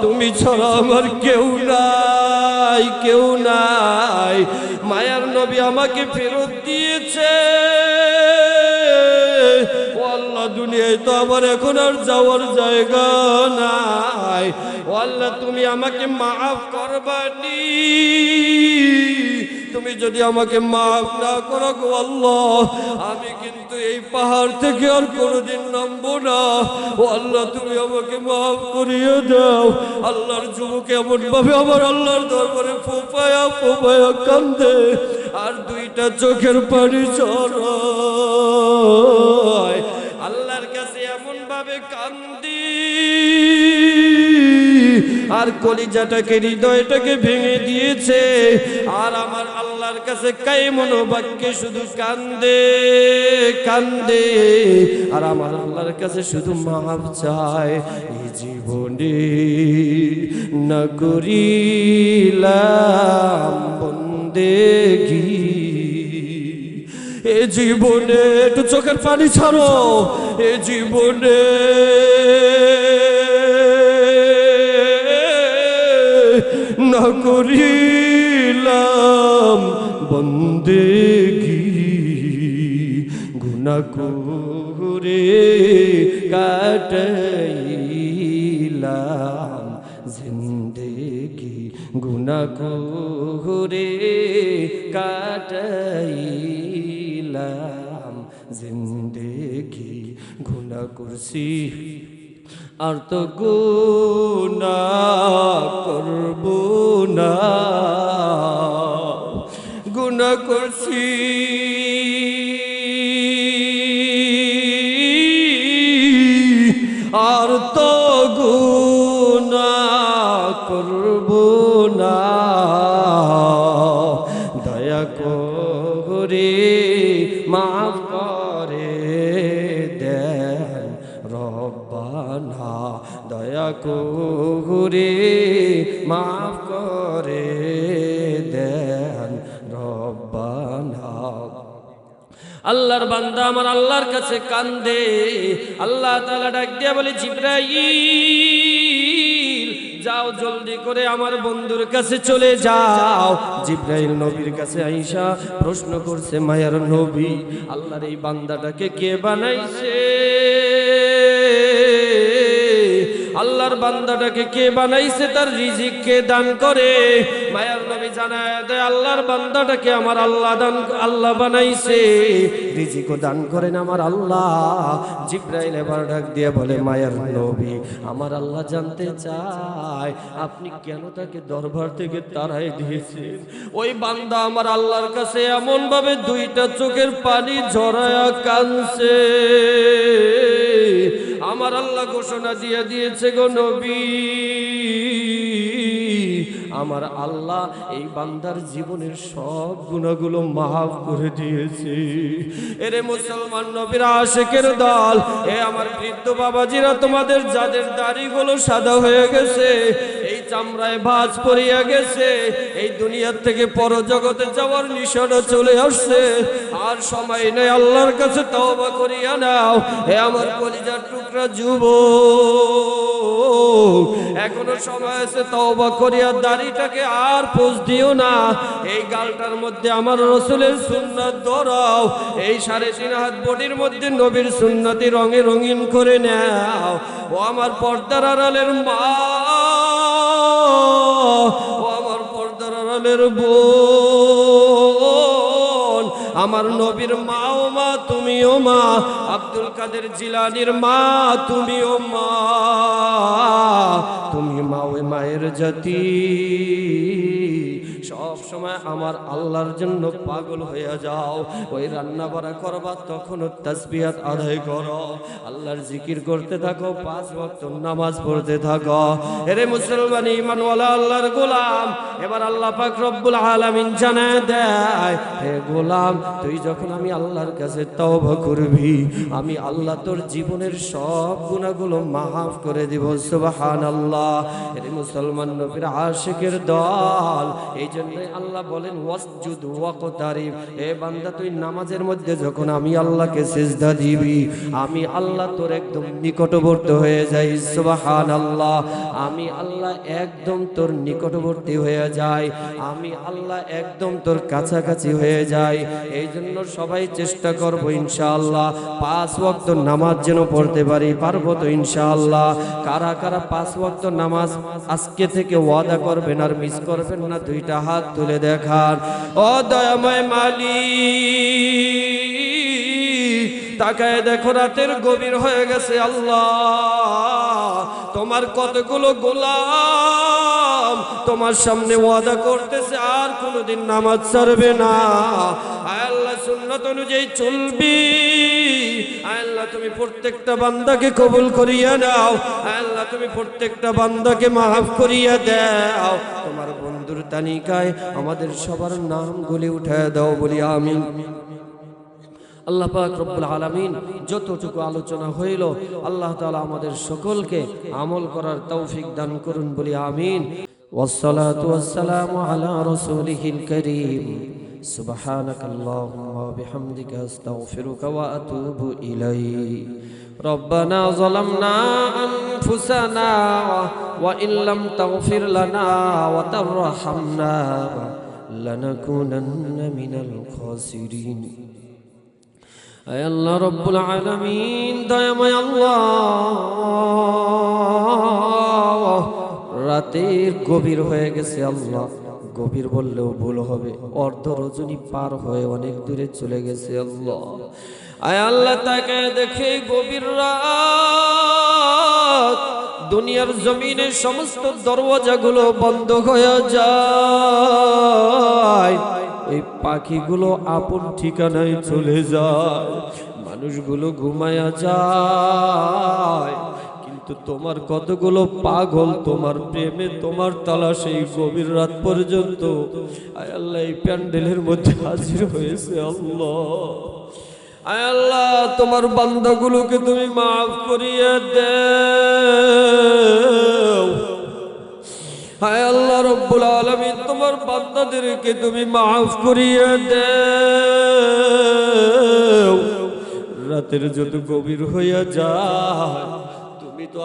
তুমি ছাড়া আমার কেউ নাই, কেউ নাই। মায়ার নবী আমাকে ফেরত দিয়েছে। ও আল্লাহ, দুনিয়া দুনিয়ায় তো আমার এখন আর যাওয়ার জায়গা নাই। ও আল্লাহ তুমি আমাকে মাফ করবানি, তুমি যদি আমাকে মাফ না করো গো আল্লাহ, আমি কিন্তু এই পাহাড় থেকে আর কোনোদিন নামবো না। ও আল্লাহ তুমি আমাকে মাফ করিয়ে দাও। আল্লাহর যুবক এমন ভাবে আমার আল্লাহর দরবারে ফোপায়া ফোপায়া কান্দে আর দুইটা চোখের পানি ঝরায়। আল্লাহর কাছে এমন ভাবে কান্দি আর কলিজাটাকে হৃদয়টাকে ভেঙে দিয়েছে। আর আমার আল্লাহর কাছে কাইমন বাক্যে শুধু কান্দে কান্দে আর আমার আল্লাহর কাছে শুধু মাফ চায়। এই জীবনে না করিলাম বন্দেগি, এ জীবনে একটু চোখের পানি ছাড়ো, এ জীবনে না করিলাম বন্দেগি, গুনাহ করে কাটাইলাম জিন্দেগি, গুনাহ করে কাটাইলাম জিন্দেগি। গুনাহ করছি আর তো গুনাহ করব না, গুনাহ করছি আর তো গুনাহ করব না। দয়া করে মাফ করে দেন রব্বানা, দয়া করে মাফ করে দেন রব্বানা। আল্লাহর বান্দা আমার আল্লাহর কাছে কান্দে। আল্লাহ তাআলা ডাক দিয়া বলে, জিবরাইল যাও জলদি করে আমার বন্ধুর কাছে চলে যাও। জিবরাইল নবীর কাছে আইসা প্রশ্ন করছে, মায়ার নবী আল্লাহর এই বান্দাটাকে কে বানাইছে? আল্লাহর বান্দাটাকে কে বানাইছে? তার রিজিক কে দান করে? মায়ার নবী জানায় দেয়, আল্লাহর বান্দাটাকে আমার আল্লাহ বানাইছে, রিজিকও দান করেন আমার আল্লাহ। জিবরাইল এবার ডাক দিয়ে বলে, মায়ার নবী আমার আল্লাহ জানতে চায় আপনি কেন তাকে দরবার থেকে তাড়াই দিয়েছেন? ওই বান্দা আমার আল্লাহর কাছে এমন ভাবে দুইটা চোখের পানি ঝরায়া কাঁদছে। আমার আল্লাহ ঘোষণা দিয়ে দিয়েছে, গো নবী আমার আল্লাহ এই বান্দার জীবনের সব গুনাহগুলো মাফ করে দিয়েছে। এরে মুসলমান নবীর আশিকের দল, এ আমার বৃদ্ধ বাবাজিরা, তোমাদের যাদের দাড়িগুলো সাদা হয়ে গেছে, এই চামড়ায় ভাঁজ পড়িয়া গেছে, এই দুনিয়ার থেকে পরজগতে যাওয়ার নিশানা চলে আসছে, আর সময় নেই, আল্লাহর কাছে তওবা করিয়া নাও। হে আমার কলিজার টুকরা যুবক, এখনো সময় আছে, তওবা করিয়া দাড়িটাকে আর পোজ দিও না। এই গালটার মধ্যে আমার রাসূলের সুন্নাত ধরাও, এই 3.5 হাত বডির মধ্যে নবীর সুন্নতি রঙে রঙিন করে নাও। ও আমার পর্দার আড়ালের মা, ও আমার পর্দার আড়ালের বোন, আমার নবীর মা, ও মা তুমিও মা, আব্দুল কাদের জিলানীর মা তুমিও মা, তুমি মা, ওই মায়ের জাতি সব সময় আমার আল্লাহর জন্য পাগল হয়ে যাও। ওই রান্না বাড়া করবা তখন তাসবিহাত আদায় করো, আল্লাহর জিকির করতে থাকো, 5 ওয়াক্ত নামাজ পড়তে থাকো। এরে মুসলমান ঈমানওয়ালা আল্লাহর গোলাম, এবার আল্লাহ পাক রব্বুল আলামিন জানায় দেয়, হে গোলাম তুই যখন আমি আল্লাহর কাছে তওবা করবি, আমি আল্লাহ তোর জীবনের সব গুনাহগুলো মাফ করে দিব। সুবহানাল্লাহ। আল্লাহ। এর মুসলমান নবীর আশিকের দল, এই জন্যই আল্লাহ বলেন ওয়াসজুদ ওয়াকতারিব। এ বান্দা তুই নামাজের মধ্যে যখন আমি আল্লাহকে সিজদা দিবি, আমি আল্লাহ তোর একদম নিকটবর্তী হয়ে যাই। সুবহানাল্লাহ। আমি আল্লাহ একদম তোর নিকটবর্তী হয়ে যাই, আমি আল্লাহ একদম তোর কাছাকাছি হয়ে যাই। এই জন্য সবাই চেষ্টা করব ইনশাআল্লাহ 5 ওয়াক্ত নামাজ যেন পড়তে পারি। পারবো তো ইনশাআল্লাহ? কারা কারা 5 ওয়াক্ত নামাজ আজকে থেকে ওয়াদা করবেন আর মিস করবেন না? দুইটা হাত তুলে দেখান। ও দয়াময় মালিক, তাকায় দেখো রাতের গভীর হয়ে গেছে। আল্লাহ, তোমার কতগুলো গোলাম তোমার সামনে ওয়াদা করতেছে আর কোনোদিন নামাজ ছাড়বে না। আয় আল্লাহ, সুন্নাত অনুযায়ী চলবি। আয় আল্লাহ, তুমি প্রত্যেকটা বান্দাকে কবুল করিয়া নাও। আয় আল্লাহ, তুমি প্রত্যেকটা বান্দাকে মাফ করিয়া দাও। তোমার বন্ধুর তালিকায় আমাদের সবার নামগুলি উঠায় দাও, বলি আমিন। আল্লাহ পাক রব্বুল আলামিন, যতটুকু আলোচনা হইল আল্লাহ তাআলা আমাদের সকলকে আমল করার তৌফিক দান করুন, বলি আমিন। ওয়াসসালাতু ওয়াসসালামু আলা রাসূলিহিল কারীম। সুবহানাকাল্লাহুম্মা ওয়া বিহামদিকা আস্তাগফিরুকা ওয়া আতুবু ইলাইক। রব্বানা যালামনা আনফুসানা ওয়া ইল্লাম তাগফির লানা ওয়া তারহামনা লানাকুনান্না মিনাল খাসিরিন। আয় আল্লাহ রব্বুল আলামিন, দয়াময় আল্লাহ, রাতের গভীর হয়ে গেছে। আল্লাহ, গভীর বললেও ভুল হবে, অর্ধ রজনী পার হয়ে অনেক দূরে চলে গেছে। আল্লাহ, আয় আল্লাহ, তাকে দেখে গভীর রাত দুনিয়ার জমিনের সমস্ত দরওয়াজাগুলো বন্ধ হয়ে যায়, এই পাখিগুলো আপন ঠিকানায় চলে যায়, মানুষগুলো ঘুমায়া যায়, কিন্তু তোমার কতগুলো পাগল তোমার প্রেমে তোমার তালাশে এই গভীর রাত পর্যন্ত আয় আল্লাহ এই প্যান্ডেলের মধ্যে হাজির হয়েছে। আল্লাহ, আয় আল্লাহ, তোমার বান্দাগুলোকে তুমি মাফ করিয়ে দাও। হায় আল্লাহ রব্বুল আলামিন, তোমার বান্দাদেরকে তুমি মাফ করিয়ে দাও। রাতের যত গভীর হইয়া যায় তুমি তো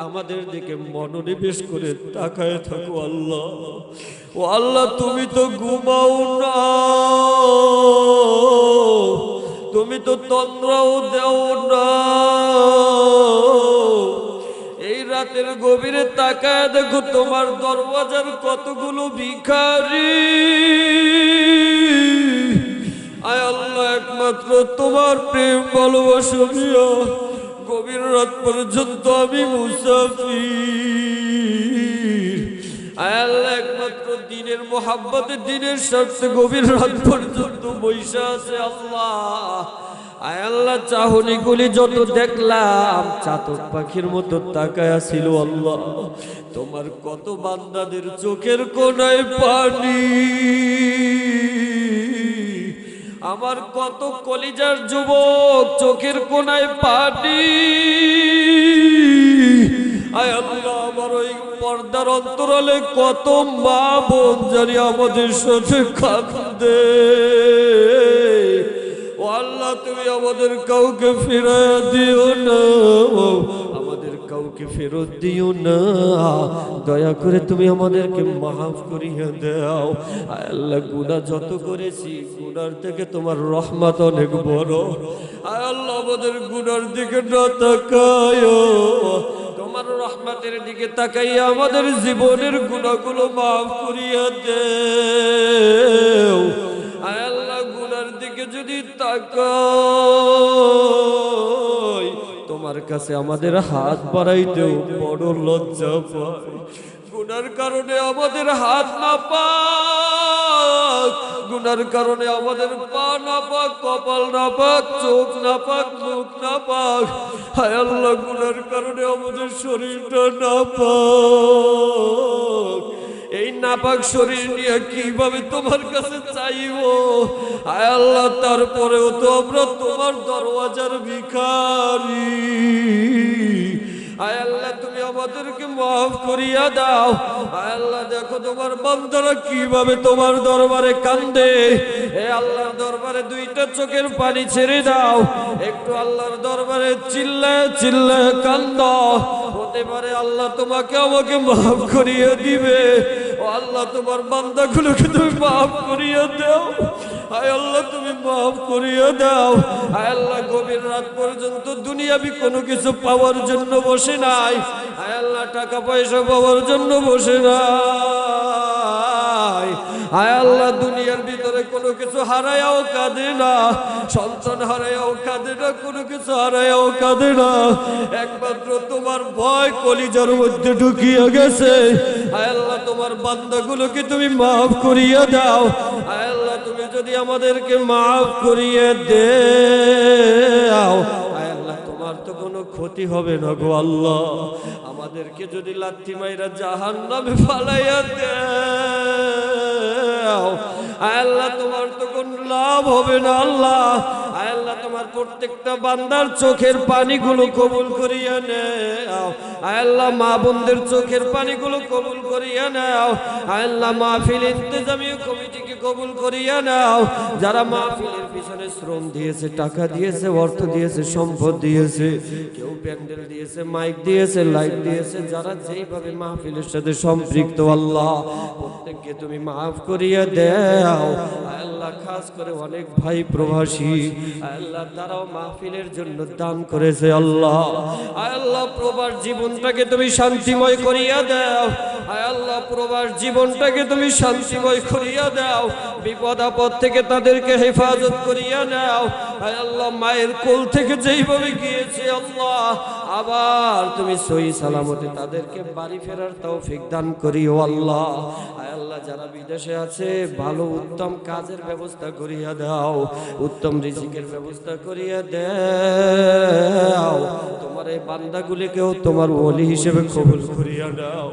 আমাদের দিকে মনোনিবেশ করে তাকায় থাকো। আল্লাহ, ও আল্লাহ, তুমি তো ঘুমাও না, তুমি তো তন্দ্রাও দেও না। এই রাতের গভীরে তাকায় দেখো তোমার দরওয়াজার কতগুলো ভিখারি। আয় আল্লাহ, একমাত্র তোমার প্রেম ভালোবাসা নিয়ে গভীর রাত পর্যন্ত আমি মুসাফির। আয় আল্লাহ, একমাত্র দিনের মোহাব্বতে দিনের স্বার্থে গভীর রাত পর্যন্ত বৈশা আছে। আল্লাহ, আয় আল্লাহ, চাহনিগুলি যত দেখলাম চাতক পাখির মতো তাকায়া ছিল। আল্লাহ, তোমার কত বান্দাদের চোখের কোণায় পানি, আমার কত কলিজার যুবক চোখের কোণায় পানি। আয় আল্লাহ, আমার ওই পর্দার অন্তরালে কত মা বোন জানি আমাদের সাথে কাঁদে। ও আল্লাহ, তুমি আমাদের কাউকে ফেরত দিও না, আমাদের কাউকে ফেরত দিও না। দয়া করে তুমি আমাদেরকে মাফ করিয়ে দাও। আয় আল্লাহ, গুনাহ যত করেছি গুনার থেকে তোমার রহমত অনেক বড়। আয় আল্লাহ, আমাদের গুনার দিকে না তাকায়ো, তোমার রহমতের দিকে তাকাইয়া আমাদের জীবনের গুনাহগুলো মাফ করিয়া দাও। আয় আল্লাহ, গুনার দিকে যদি তাকাই তোমার কাছে আমাদের হাত বাড়াইতেও বড় লজ্জা পাই। গুনার কারণে আমাদের হাত না পাক, গুনার কারণে আমাদের পা না পাক, কপাল না পাক, চোখ না পাক, মুখ না পাক। হায় আল্লাহ, গুনার কারণে আমাদের শরীরটা না পাক। এই নাপাক শরীর নিয়ে কিভাবে তোমার কাছে চাইবো? আয় আল্লাহ, তারপরেও তো আমরা তোমার দরওয়াজার ভিখারি। আয় আল্লাহ, তুমি আমাদেরকে মাফ করিয়া দাও। আয় আল্লাহ দেখো তোমার বান্দারা কিভাবে তোমার দরবারে কান্দে। এ আল্লাহর দরবারে দুইটা চোখের পানি ছেড়ে দাও, একটু আল্লাহর দরবারে চিল্লায় চিল্লায় কান্দো। হতে পারে আল্লাহ তোমাকে আমাকে মাফ করিয়ে দিবে। ও আল্লাহ তোমার বান্দাগুলোকে তুমি মাফ করিয়ে দাও। আয় আল্লাহ তুমি মাফ করিয়ে দাও। আয় আল্লাহ গভীর রাত পর্যন্ত দুনিয়াবি কোনো কিছু পাওয়ার জন্য বসে নাই। আয় আল্লাহ টাকা পয়সা পাওয়ার জন্য বসে নাই। আয় আল্লাহ দুনিয়ার ভিতরে কোনো কিছু হারায়াও কাঁদে না, সন্তান হারায়াও কাঁদে না, কোনো কিছু হারায়াও কাঁদে না। একমাত্র তোমার ভয় কলিজার মধ্যে ঢুকিয়ে গেছে। আয় আল্লাহ তোমার বান্দাগুলোকে তুমি মাফ করিয়ে দাও। আয় আল্লাহ তুমি যদি আমাদেরকে মাফ করিয়ে দাও, আয় আল্লাহ তোমার তো কোনো ক্ষতি হবে না গো আল্লাহ। আমাদেরকে যদি লাথি মাইরা জাহান্নামে ফালাইয়া দাও, আয় আল্লাহ তোমার তো কোনো লাভ হবে না আল্লাহ। আয় আল্লাহ তোমার প্রত্যেকটা বান্দার চোখের পানিগুলো কবুল করিয়া নাও। আয় আল্লাহ মা বোনদের চোখের পানিগুলো কবুল করিয়া নাও। আয় আল্লাহ মাহফিল ইন্তেজামি কমিটিকে কবুল করিয়া নাও। যারা মাহফিলের পিছনে শ্রম দিয়েছে, টাকা দিয়েছে, অর্থ দিয়েছে, সম্পদ দিয়েছে, কেউ প্যান্ডেল দিয়েছে, মাইক দিয়েছে, লাইট দিয়েছে, যারা যেইভাবে মাহফিলের সাথে সম্পৃক্ত আল্লাহ প্রত্যেককে তুমি মাফ করিয়া দাও। আল্লাহ খাস করে অনেক ভাই প্রবাসী আল্লাহ তারাও মাহফিলের জন্য দান করেছে আল্লাহ। আল্লাহ প্রবাস জীবনটাকে তুমি শান্তিময় করিয়া দাও। আল্লাহ প্রবাস জীবনটাকে তুমি শান্তিময় করিয়া দাও। বিপদ আপদ থেকে তাদেরকে হেফাজত করিয়া নাও। আল্লাহ মায়ের কোল থেকে যেইভাবে গিয়েছে আল্লাহ আবার তুমি সহি সালামতে তাদেরকে বাড়ি ফেরার তৌফিক দান করিও আল্লাহ। আল্লাহ যারা বিদেশে আছে ভালো উত্তম কাজের ব্যবস্থা করিয়া দাও, উত্তম রিজিকের ব্যবস্থা করিয়া দাও। তোমার এই বান্দাগুলিকেও তোমার ওলি হিসেবে কবুল করিয়া নাও।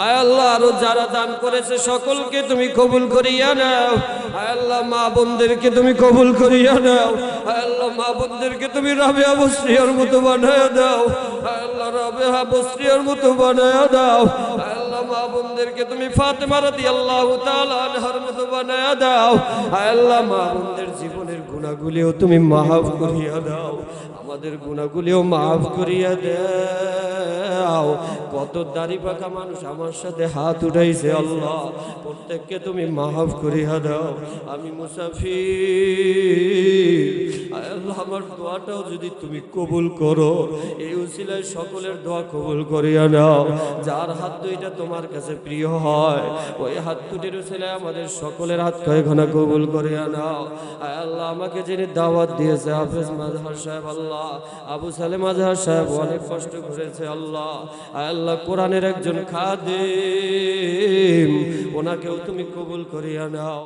আয় আল্লাহ আরো যারা দান করেছে সকলকে তুমি কবুল করিয়া নাও। আয় আল্লাহ মা বোনদেরকে তুমি কবুল করিয়া নাও। আয় আল্লাহ মা বোনদেরকে তুমি রাবেয়া বসরিয়ার মতো বানায়া দাও। আয় আল্লাহ রাবেয়া বসরিয়ার মতো বানায়া দাও। আয় আল্লাহ মা বোনদেরকে তুমি ফাতেমা রাদিয়াল্লাহু তাআলা আনহার মতো বানায়া দাও। আয় আল্লাহ মা বোনদের জীবনের গুনাহগুলিও তুমি মাফ করিয়া দাও, আমাদের গুনাহগুলিও মাফ করিয়া দাও। কত দাড়ি পাকা মানুষ আমার সাথে হাত উঠাইছে আল্লাহ, প্রত্যেককে তুমি মাফ করিয়া দাও। আমি মুসাফির, আল্লাহ আমার দোয়াটাও যদি তুমি কবুল করো, এই উসিলায় সকলের দোয়া কবুল করিয়া নাও। যার হাত দুইটা তোমার কাছে প্রিয় হয় ওই হাত দুটির উসিলায় আমাদের সকলের হাত কয়েকখানা কবুল করিয়া নাও। আল্লাহ আমাকে যিনি দাওয়াত দিয়েছে হাফেজ মাজহার সাহেব আল্লাহ, আবু সালেম মাজহার সাহেব অনেক কষ্ট করেছে আল্লাহ। আল্লাহ কোরআনের একজন খাদেম, ওনাকেও তুমি কবুল করিয়া নাও।